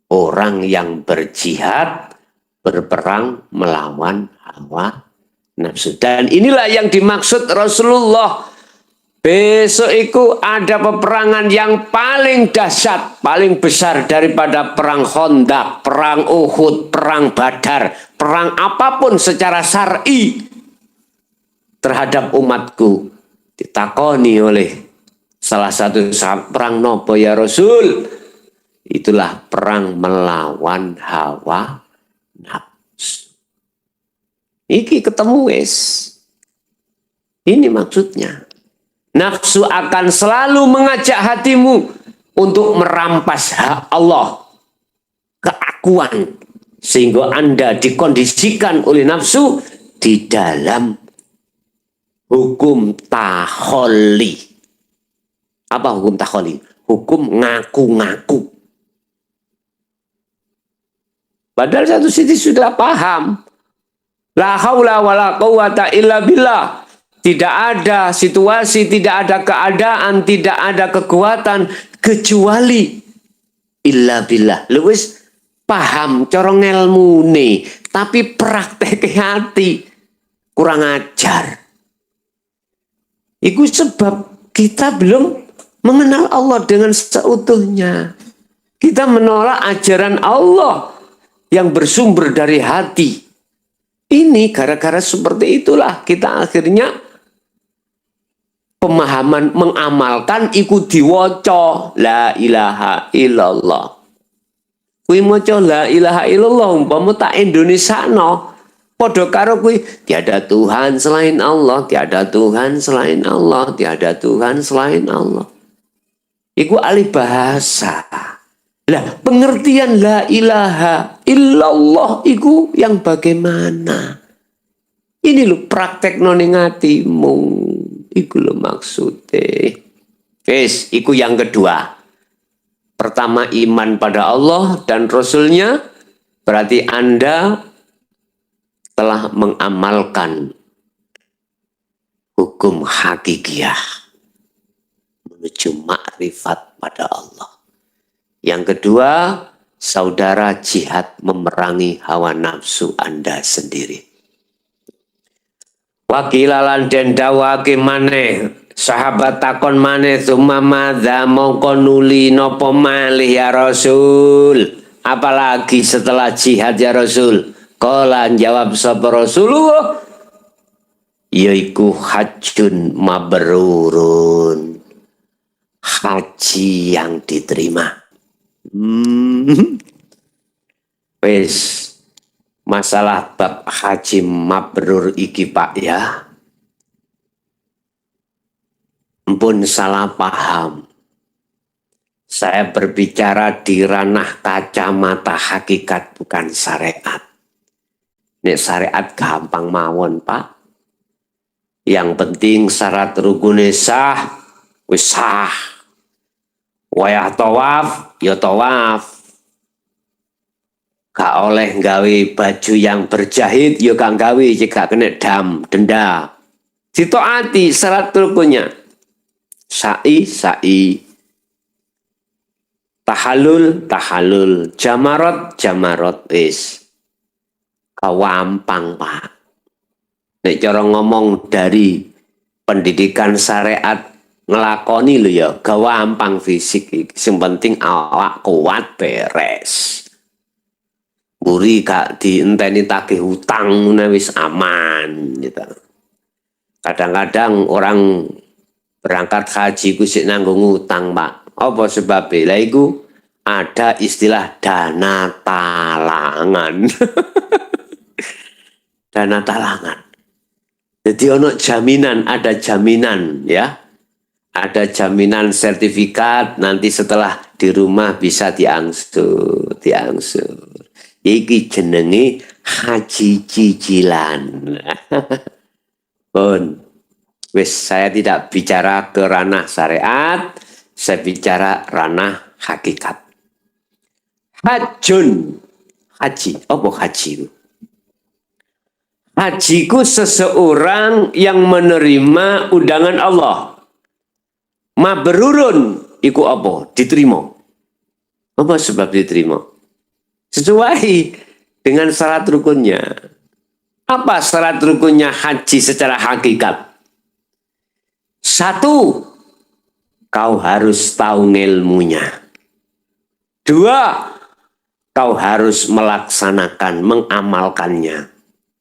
orang yang berjihad, berperang melawan hawa nafsu. Dan inilah yang dimaksud Rasulullah. Besok itu ada peperangan yang paling dahsyat, paling besar daripada perang Khandaq, perang Uhud, perang Badar, perang apapun secara syar'i terhadap umatku. Ditakoni oleh salah satu sahabat, perang nopo ya Rasul? Itulah perang melawan hawa nafsu. Iki ketemu wes. Ini maksudnya. Nafsu akan selalu mengajak hatimu untuk merampas hak Allah, keakuan, sehingga Anda dikondisikan oleh nafsu di dalam hukum takholi. Apa hukum takholi? Hukum ngaku-ngaku. Padahal satu sisi sudah paham. La haula wala quwata illa billah. Tidak ada situasi, tidak ada keadaan, tidak ada kekuatan kecuali illa billah. Lewis paham corong ilmu nih, tapi praktek hati kurang ajar. Itu sebab kita belum mengenal Allah dengan seutuhnya. Kita menolak ajaran Allah yang bersumber dari hati. Ini gara-gara seperti itulah kita akhirnya pemahaman mengamalkan ikut diwaca la ilaha illallah. Kuwi maca la ilaha illallah umpama tak Indonesiano padha karo kuwi tiada Tuhan selain Allah, tiada Tuhan selain Allah, tiada Tuhan selain Allah. Iku alih bahasa. Lah pengertian la ilaha illallah iku yang bagaimana? Ini lho praktek ning atimu. Iku lo maksudnya. Wes, iku yang kedua. Pertama iman pada Allah dan Rasulnya, berarti Anda telah mengamalkan hukum hakikiyah menuju makrifat pada Allah. Yang kedua, saudara jihad memerangi hawa nafsu Anda sendiri. Wakilalan den dawake maneh Sahabat takon maneh madza mongko nuli napa malih ya Rasul. Apalagi setelah jihad ya Rasul. Kala jawab sapa Rasulullah, yaiku hajjun mabrurun. Haji yang diterima. Wes masalah bab haji mabrur iki Pak ya. Ampun salah paham. Saya berbicara di ranah kacamata hakikat bukan syariat. Nek syariat gampang mawon Pak. Yang penting syarat rukune sah, wis sah. Wayah tawaf, ya tawaf. Gak oleh gawe baju yang berjahit, ya gak gawe jika kena denda. Ditaati syarat rukunnya. Sa'i, sa'i. Tahallul, tahallul. Jamarot, jamarot. Wis. Kawampang Pak. Nek cara ngomong dari pendidikan syariat ngelakoni lho ya, gawampang fisik. Sing penting awak kuat beres. Buri gak dienteni tagih hutang wis aman gitu. Kadang-kadang orang berangkat haji ku sik nanggung utang Pak. Apa sebabnya? Lah iku ada istilah dana talangan. Dana talangan. Jadi ono jaminan, ada jaminan ya. Ada jaminan sertifikat nanti setelah di rumah bisa diangsur. Iki jenenge haji cicilan. Pun, wis saya tidak bicara ke ranah syariat, saya bicara ranah hakikat. Hajjun, haji, apa haji itu? Hajiku seseorang yang menerima undangan Allah. Mabrurun, iku apa? Diterima. Apa sebab diterima? Sesuai dengan syarat rukunnya. Apa syarat rukunnya haji secara hakikat? 1, kau harus tahu ilmunya. 2, kau harus melaksanakan, mengamalkannya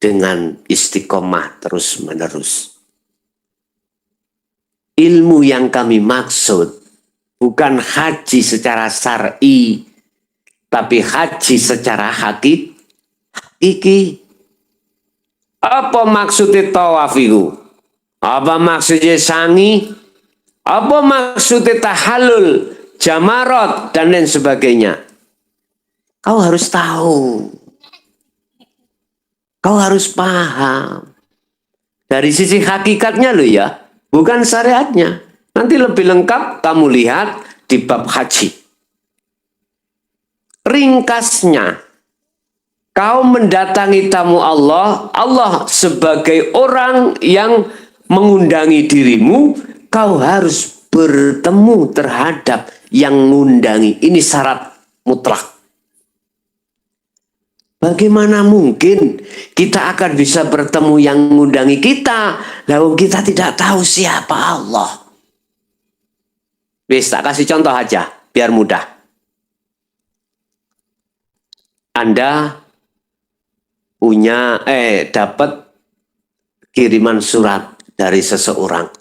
dengan istiqomah terus-menerus. Ilmu yang kami maksud bukan haji secara syar'i, tapi haji secara hakiki. Apa maksudnya tawaf itu? Apa maksudnya sangi? Apa maksudnya tahallul, jamarot, dan lain sebagainya? Kau harus tahu. Kau harus paham. Dari sisi hakikatnya loh ya, bukan syariatnya. Nanti lebih lengkap kamu lihat di bab haji. Ringkasnya, kau mendatangi tamu Allah, Allah sebagai orang yang mengundangi dirimu, kau harus bertemu terhadap yang mengundangi. Ini syarat mutlak. Bagaimana mungkin kita akan bisa bertemu yang mengundangi kita, lalu kita tidak tahu siapa Allah? Wis, tak kasih contoh aja, biar mudah. Anda punya dapat kiriman surat dari seseorang.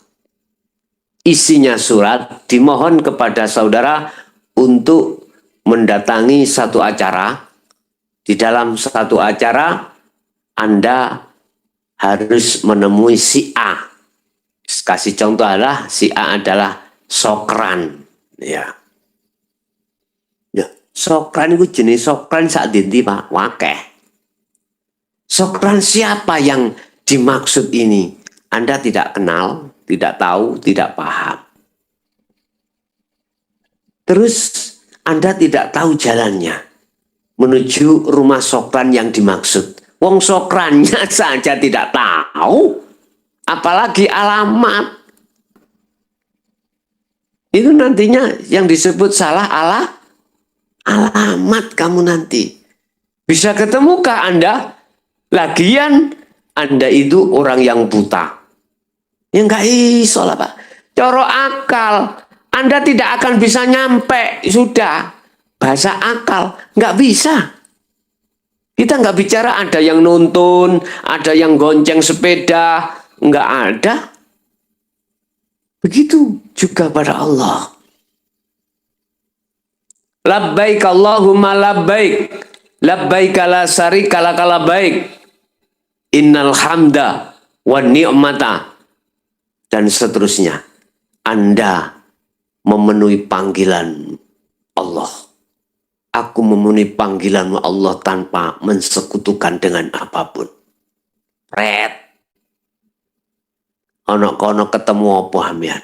Isinya surat dimohon kepada saudara untuk mendatangi satu acara. Di dalam satu acara Anda harus menemui si A. Kasih contoh adalah si A adalah Sokran. Ya. Sokran itu jenis sokran saat dinti Pak, wakeh. Sokran siapa yang dimaksud ini? Anda tidak kenal, tidak tahu, tidak paham. Terus Anda tidak tahu jalannya menuju rumah sokran yang dimaksud. Wong sokrannya saja tidak tahu, apalagi alamat. Itu nantinya yang disebut salah alamat kamu nanti. Bisa ketemukah Anda? Lagian Anda itu orang yang buta. Ya nggak iso lah Pak. Coro akal, Anda tidak akan bisa nyampe, sudah. Bahasa akal, nggak bisa. Kita nggak bicara ada yang nuntun, ada yang gonceng sepeda, nggak ada. Begitu juga pada Allah. Labbaik Allahumma labbaik. Labbaik la syarika laka labbaik. Innal hamda wa ni'mata. Dan seterusnya. Anda memenuhi panggilan Allah. Aku memenuhi panggilan Allah tanpa mensekutukan dengan apapun. Red. Ono-kono ketemu apa hamian?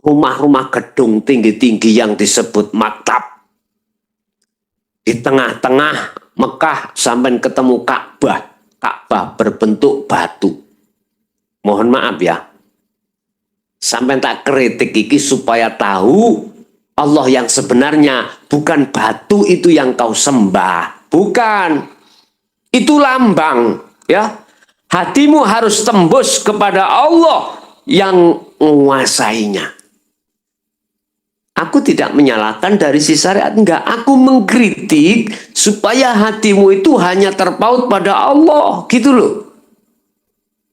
Rumah-rumah gedung tinggi-tinggi yang disebut maktab. Di tengah-tengah Mekah sampai ketemu Ka'bah. Ka'bah berbentuk batu. Mohon maaf ya. Sampai tak kritik iki supaya tahu Allah yang sebenarnya bukan batu itu yang kau sembah. Bukan. Itu lambang. Ya. Hatimu harus tembus kepada Allah yang menguasainya. Aku tidak menyalahkan dari si syariat, enggak. Aku mengkritik supaya hatimu itu hanya terpaut pada Allah, gitu loh.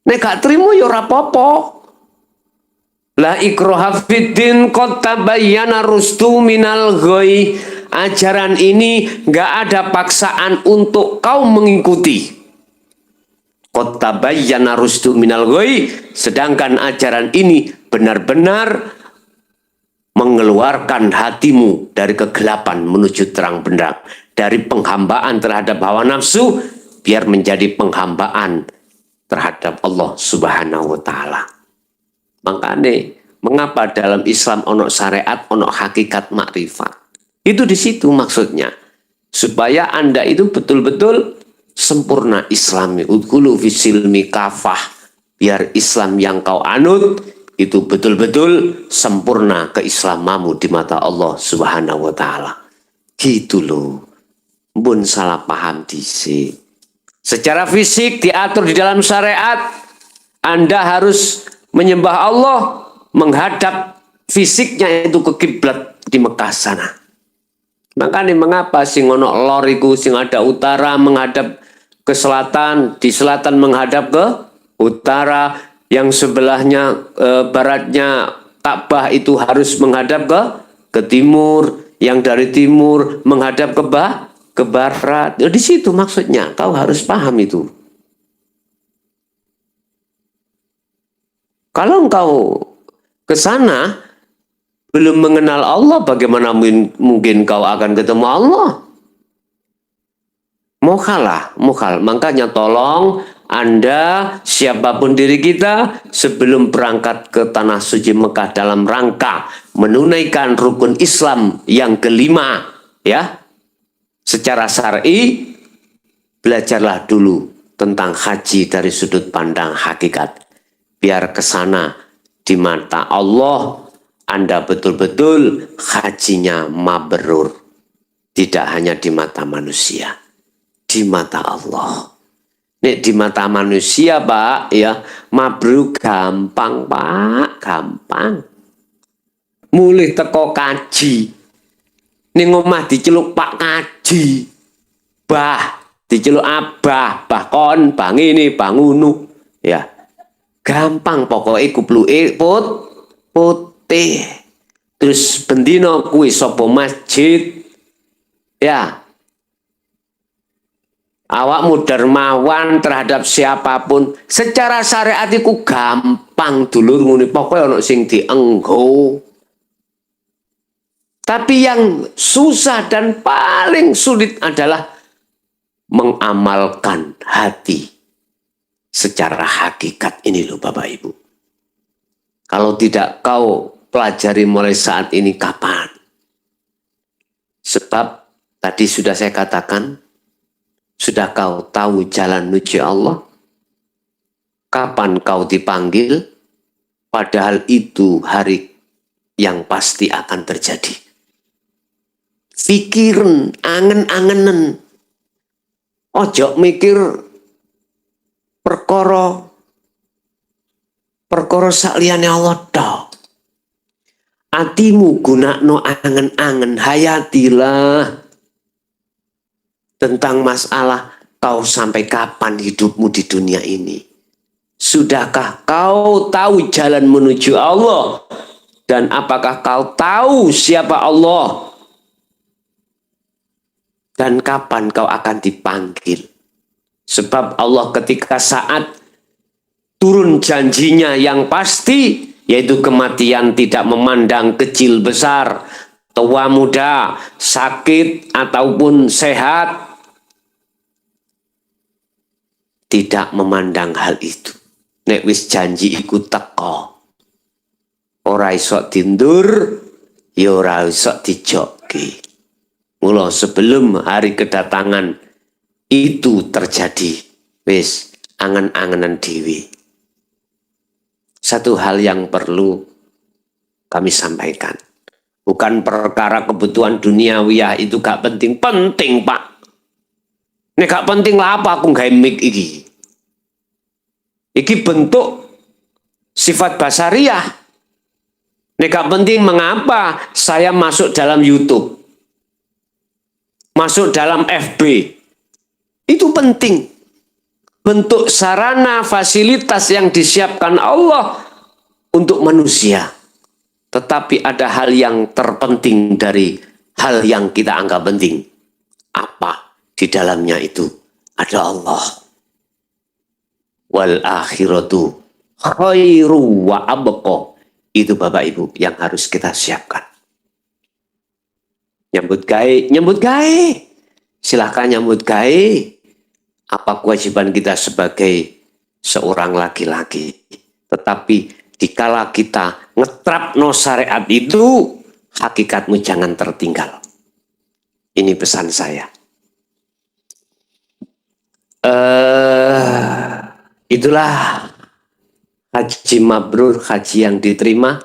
Nek gak terima ya ora apa-apa. La ikraha fiddin qad tabayyana rusdu minal ghoi. Ajaran ini enggak ada paksaan untuk kau mengikuti. Qad tabayyana rusdu minal ghoi, sedangkan ajaran ini benar-benar mengeluarkan hatimu dari kegelapan menuju terang benderang. Dari penghambaan terhadap hawa nafsu, biar menjadi penghambaan terhadap Allah Subhanahu wa Ta'ala. Makanya, mengapa dalam Islam ono syariat, ono hakikat makrifat? Itu di situ maksudnya. Supaya Anda itu betul-betul sempurna Islami. Udkhulu fisilmi kafah. Biar Islam yang kau anut itu betul-betul sempurna keislamamu di mata Allah Subhanahu wa Ta'ala. Gitu loh. Bun salah paham disi. Secara fisik diatur di dalam syariat, Anda harus menyembah Allah menghadap fisiknya itu ke kiblat di Mekah sana. Makanya mengapa sing ono lor iku sing ada utara menghadap ke selatan, di selatan menghadap ke utara, yang sebelahnya baratnya Ka'bah itu harus menghadap ke timur, yang dari timur menghadap ke barat. Ya, di situ maksudnya, kau harus paham itu. Kalau engkau ke sana belum mengenal Allah, bagaimana mungkin kau akan ketemu Allah? Mukhal. Makanya tolong Anda, siapapun diri kita, sebelum berangkat ke Tanah Suci Mekah dalam rangka menunaikan rukun Islam yang kelima, ya, secara syar'i, belajarlah dulu tentang haji dari sudut pandang hakikat. Biar ke sana di mata Allah, Anda betul-betul hajinya mabrur. Tidak hanya di mata manusia, di mata Allah. Nek di mata manusia, Pak, ya, mabrur gampang, Pak, gampang. Mulih teko kaji. Ning omah diceluk Pak Kaji. Bah, diceluk Abah, Bah kon, Bang ini, Bang unu. Ya. Gampang pokoknya kupluke putih. Terus bendino kuwi sapa masjid. Ya. Awakmu dermawan terhadap siapapun. Secara syariat iku gampang dulur ngene, pokoknya ono sing dienggo. Tapi yang susah dan paling sulit adalah mengamalkan hati secara hakikat ini loh Bapak Ibu. Kalau tidak kau pelajari mulai saat ini, kapan? Sebab tadi sudah saya katakan, sudah kau tahu jalan menuju Allah? Kapan kau dipanggil? Padahal itu hari yang pasti akan terjadi. Pikiran, angen-angenen. Ojo mikir perkara perkara saliyane Allah tok. Atimu gunakno angen-angen, hayatilah tentang masalah kau sampai kapan hidupmu di dunia ini. Sudahkah kau tahu jalan menuju Allah? Dan apakah kau tahu siapa Allah? Dan kapan kau akan dipanggil? Sebab Allah ketika saat turun janjinya yang pasti, yaitu kematian tidak memandang kecil besar, tua muda, sakit ataupun sehat, tidak memandang hal itu. Nek wis janji iku teko, ora iso dindur, ya ora iso dijoki. Mula sebelum hari kedatangan itu terjadi, wis angen-angenan dewi. Satu hal yang perlu kami sampaikan. Bukan perkara kebutuhan duniawiyah itu gak penting. Penting, Pak. Ini gak penting lah apa aku nggak mic iki. Iki bentuk sifat basariah. Ini gak penting mengapa saya masuk dalam YouTube. Masuk dalam FB. Itu penting. Bentuk sarana fasilitas yang disiapkan Allah untuk manusia. Tetapi ada hal yang terpenting dari hal yang kita anggap penting. Apa di dalamnya itu? Ada Allah. Wal akhiratu khairu wa abqa. Itu Bapak Ibu yang harus kita siapkan. Nyambut gawe. Silahkan nyambut gawe. Apa kewajiban kita sebagai seorang laki-laki. Tetapi dikala kita ngetrapno syariat itu, hakikatmu jangan tertinggal. Ini pesan saya. Itulah haji mabrur, haji yang diterima.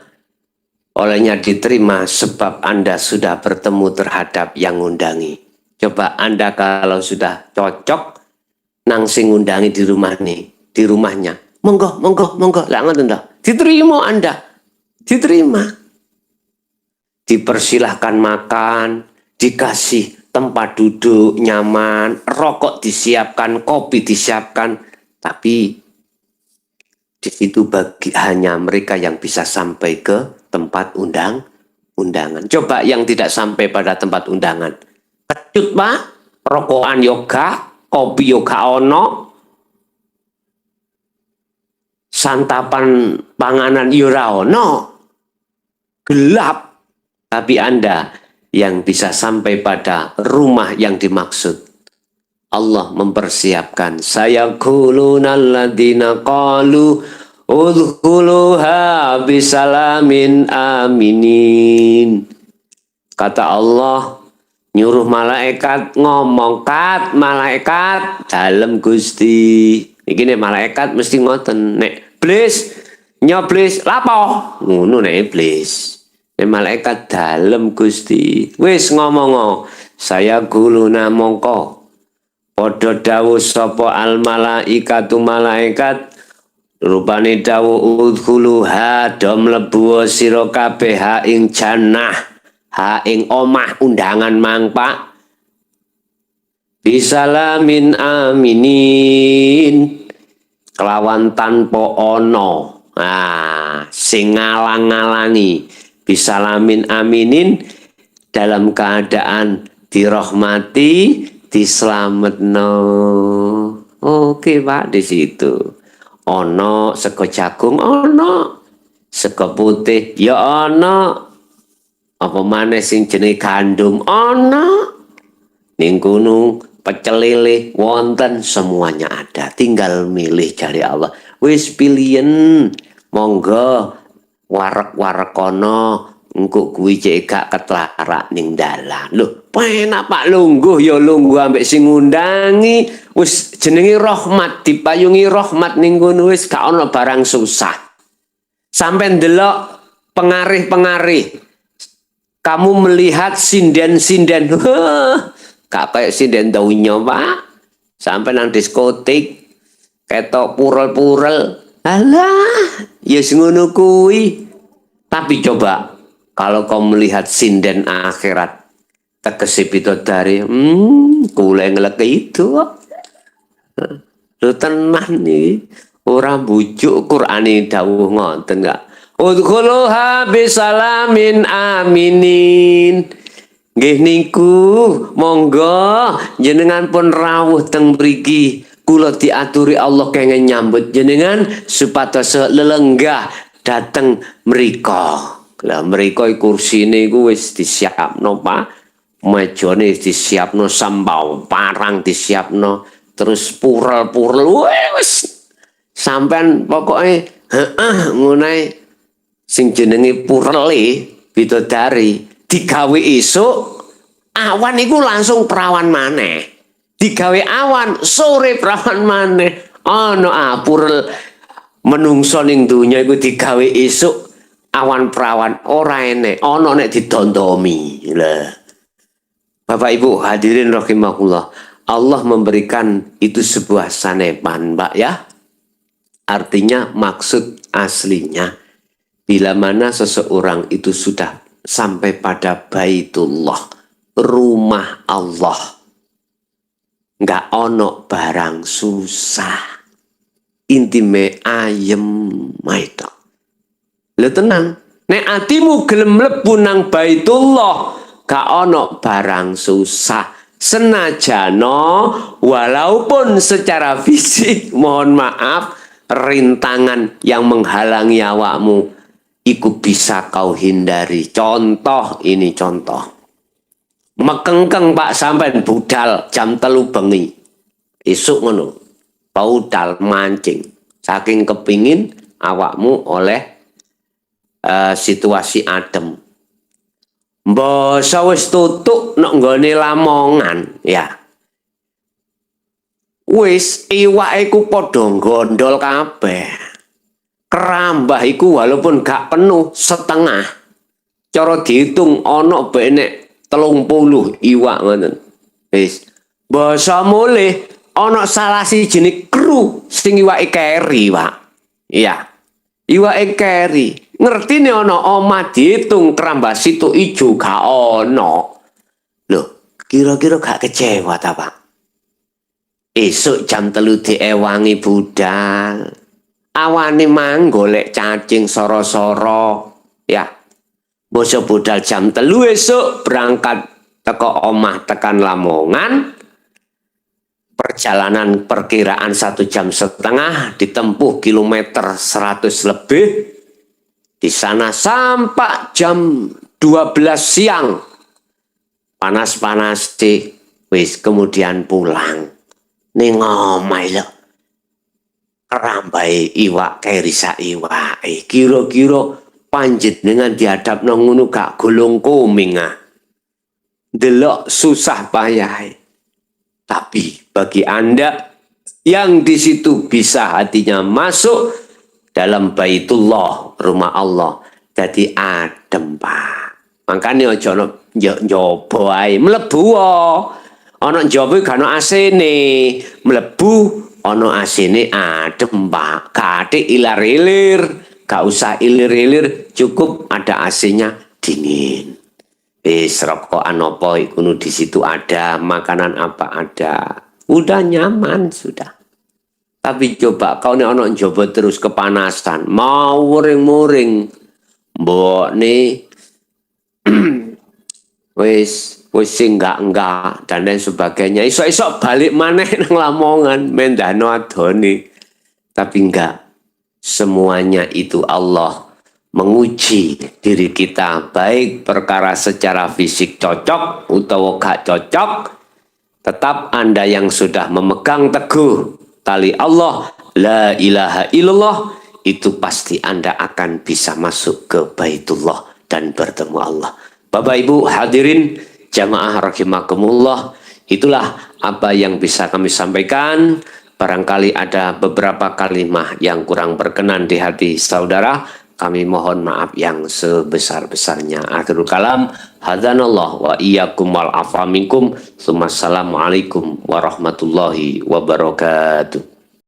Olehnya diterima sebab Anda sudah bertemu terhadap yang ngundangi. Coba Anda kalau sudah cocok, nang sing ngundangi di rumah nih, di rumahnya, monggo, lah ngoten dah. Diterima Anda, diterima. Dipersilahkan makan, dikasih tempat duduk nyaman, rokok disiapkan, kopi disiapkan, tapi di situ bagi hanya mereka yang bisa sampai ke tempat undangan. Coba yang tidak sampai pada tempat undangan, kecut Pak, rokokan yoga. Kopi yoga ono, santapan panganan yura ono, gelap. Tapi Anda yang bisa sampai pada rumah yang dimaksud. Allah mempersiapkan. Sayaquluna alladziina qalu udkhuluha bisalamin aminin. Kata Allah, nyuruh malaikat ngomong, kat malaikat dalem Gusti. Iki nek malaikat mesti ngoten, nek iblis nyoblis lapo ngono nek iblis. Nek malaikat dalem Gusti. Wis ngomong, saya guluna mongko padha dawuh sapa al malaikatu malaikat rupane dawuh udkhuluha do mlebu sira kabeh ha ing jannah. Ha ing omah undangan mang Pak. Bisalamin aminin. Kelawan tanpa ono. Sing ngalang-ngalangi. Bisalamin aminin. Dalam keadaan dirahmati, dislametno. Oke Pak, di situ. Ono sego jagung ono. Sego putih ya ono. Apa maneh sing jenenge gandum ana ning gunung pecel lele wonten semuanya ada, tinggal milih jari Allah. Wis pilihan monggo warek-warek kono engko kuwi cek gak ketlarak ning dalan. Lho, penak Pak lungguh ya lungguh ambek sing ngundangi. Wis jenenge rahmat, dipayungi rahmat ning kono wis gak ana barang susah. Sampai ndelok pengarih-pengarih kamu melihat sinden-sinden, gak kayak sinden daunnya Pak. Sampai nang diskotik, ketok purel-purel, Alah, ya ngono kuwi. Tapi coba kalau kau melihat sinden akhirat tegese bidodari, kula ngelek itu. Lho tenan iki. Ora bujuk Qur'ane dawuh ngoten enggak. Udkhuluha bisalamin aminin. Nggih niku, monggo jenengan pun rawuh teng mriki. Kula diaturi Allah kenging nyambut jenengan supados lelenggah dateng mriko. Lah mriko kursine iku wis disiapno, Pak. Mejane disiapno, sambau parang disiapno, terus purel-purel wis sampean pokoke heeh ngono sing jenenge purele bidodari digawe esuk awan iku langsung perawan maneh, digawe awan sore perawan maneh. Ana purel menungso ning donya iku digawe esuk awan perawan ora enek, ana nek didondomi. Lah Bapak Ibu hadirin rahimakumullah, Allah memberikan itu sebuah sanepan, Mbak ya. Artinya maksud aslinya bila mana seseorang itu sudah sampai pada Baitullah, rumah Allah, nggak ono barang susah, intime ayem maito. Lha tenang, nek atimu gelem mlebu nang Baitullah, gak ono barang susah. Senajano walaupun secara fisik mohon maaf rintangan yang menghalangi awakmu iku bisa kau hindari. Contoh ini contoh. Mekengkeng Pak sampean budal jam 3 bengi. Isuk ngono. Budal mancing. Saking kepingin awakmu oleh situasi adem. Mbasa wis tutuk nek nggone Lamongan ya. Wis iwake ku padha gondol kabeh. Kerambah iku walaupun gak penuh setengah. Cara dihitung ana benek 30 iwak ngoten. Wis. Basa mulih ana salah siji kru sing iwake keri, Pak. Iya. Iwake keri. Ngerti nih ana omah dihitung kerambah situ ijo gak ana. Loh, kira-kira gak kecewa ta, Pak? Esuk jam 3 diewangi budal. Awane mang golek cacing soro-soro. Ya. Bosok budal jam 3 esuk berangkat teko omah tekan Lamongan. Perjalanan perkiraan 1,5 jam ditempuh kilometer 100 lebih. Di sana sampai jam 12 siang. Panas-panas wis kemudian pulang. Ning omah lho. Kerambai iwak kerisa iwak. Kira-kira panjenengan dihadap nang ngono gak golong koming ah. Delok susah payah. Tapi bagi Anda yang di situ bisa hatinya masuk dalam Baitullah, rumah Allah, jadi adem, Pak. Makanya aja nyoba ae mlebu ana njaba gak ana asine, mlebu ana asine adem, Pak. Gak ilir-ilir, gak usah ilir-ilir, cukup ada AC-nya dingin. Wis rokokan apa iku di situ ada, makanan apa ada. Udah nyaman sudah. Tapi coba kau nek ana njaba terus kepanasan, mau muring-muring. Mbok nih wis enggak dan lain sebagainya. Isok-isok balik maneh nang Lamongan mendano adone. Tapi enggak. Semuanya itu Allah menguji diri kita, baik perkara secara fisik cocok atau gak cocok. Tetap Anda yang sudah memegang teguh tali Allah, la ilaha illallah, itu pasti Anda akan bisa masuk ke Baitullah dan bertemu Allah. Bapak Ibu hadirin jamaah rahimakumullah, itulah apa yang bisa kami sampaikan. Barangkali ada beberapa kalimat yang kurang berkenan di hati saudara. Kami mohon maaf yang sebesar-besarnya. Akhirul kalam, hadanallah wa iyyakum wal afa minkum. Assalamualaikum warahmatullahi wabarakatuh.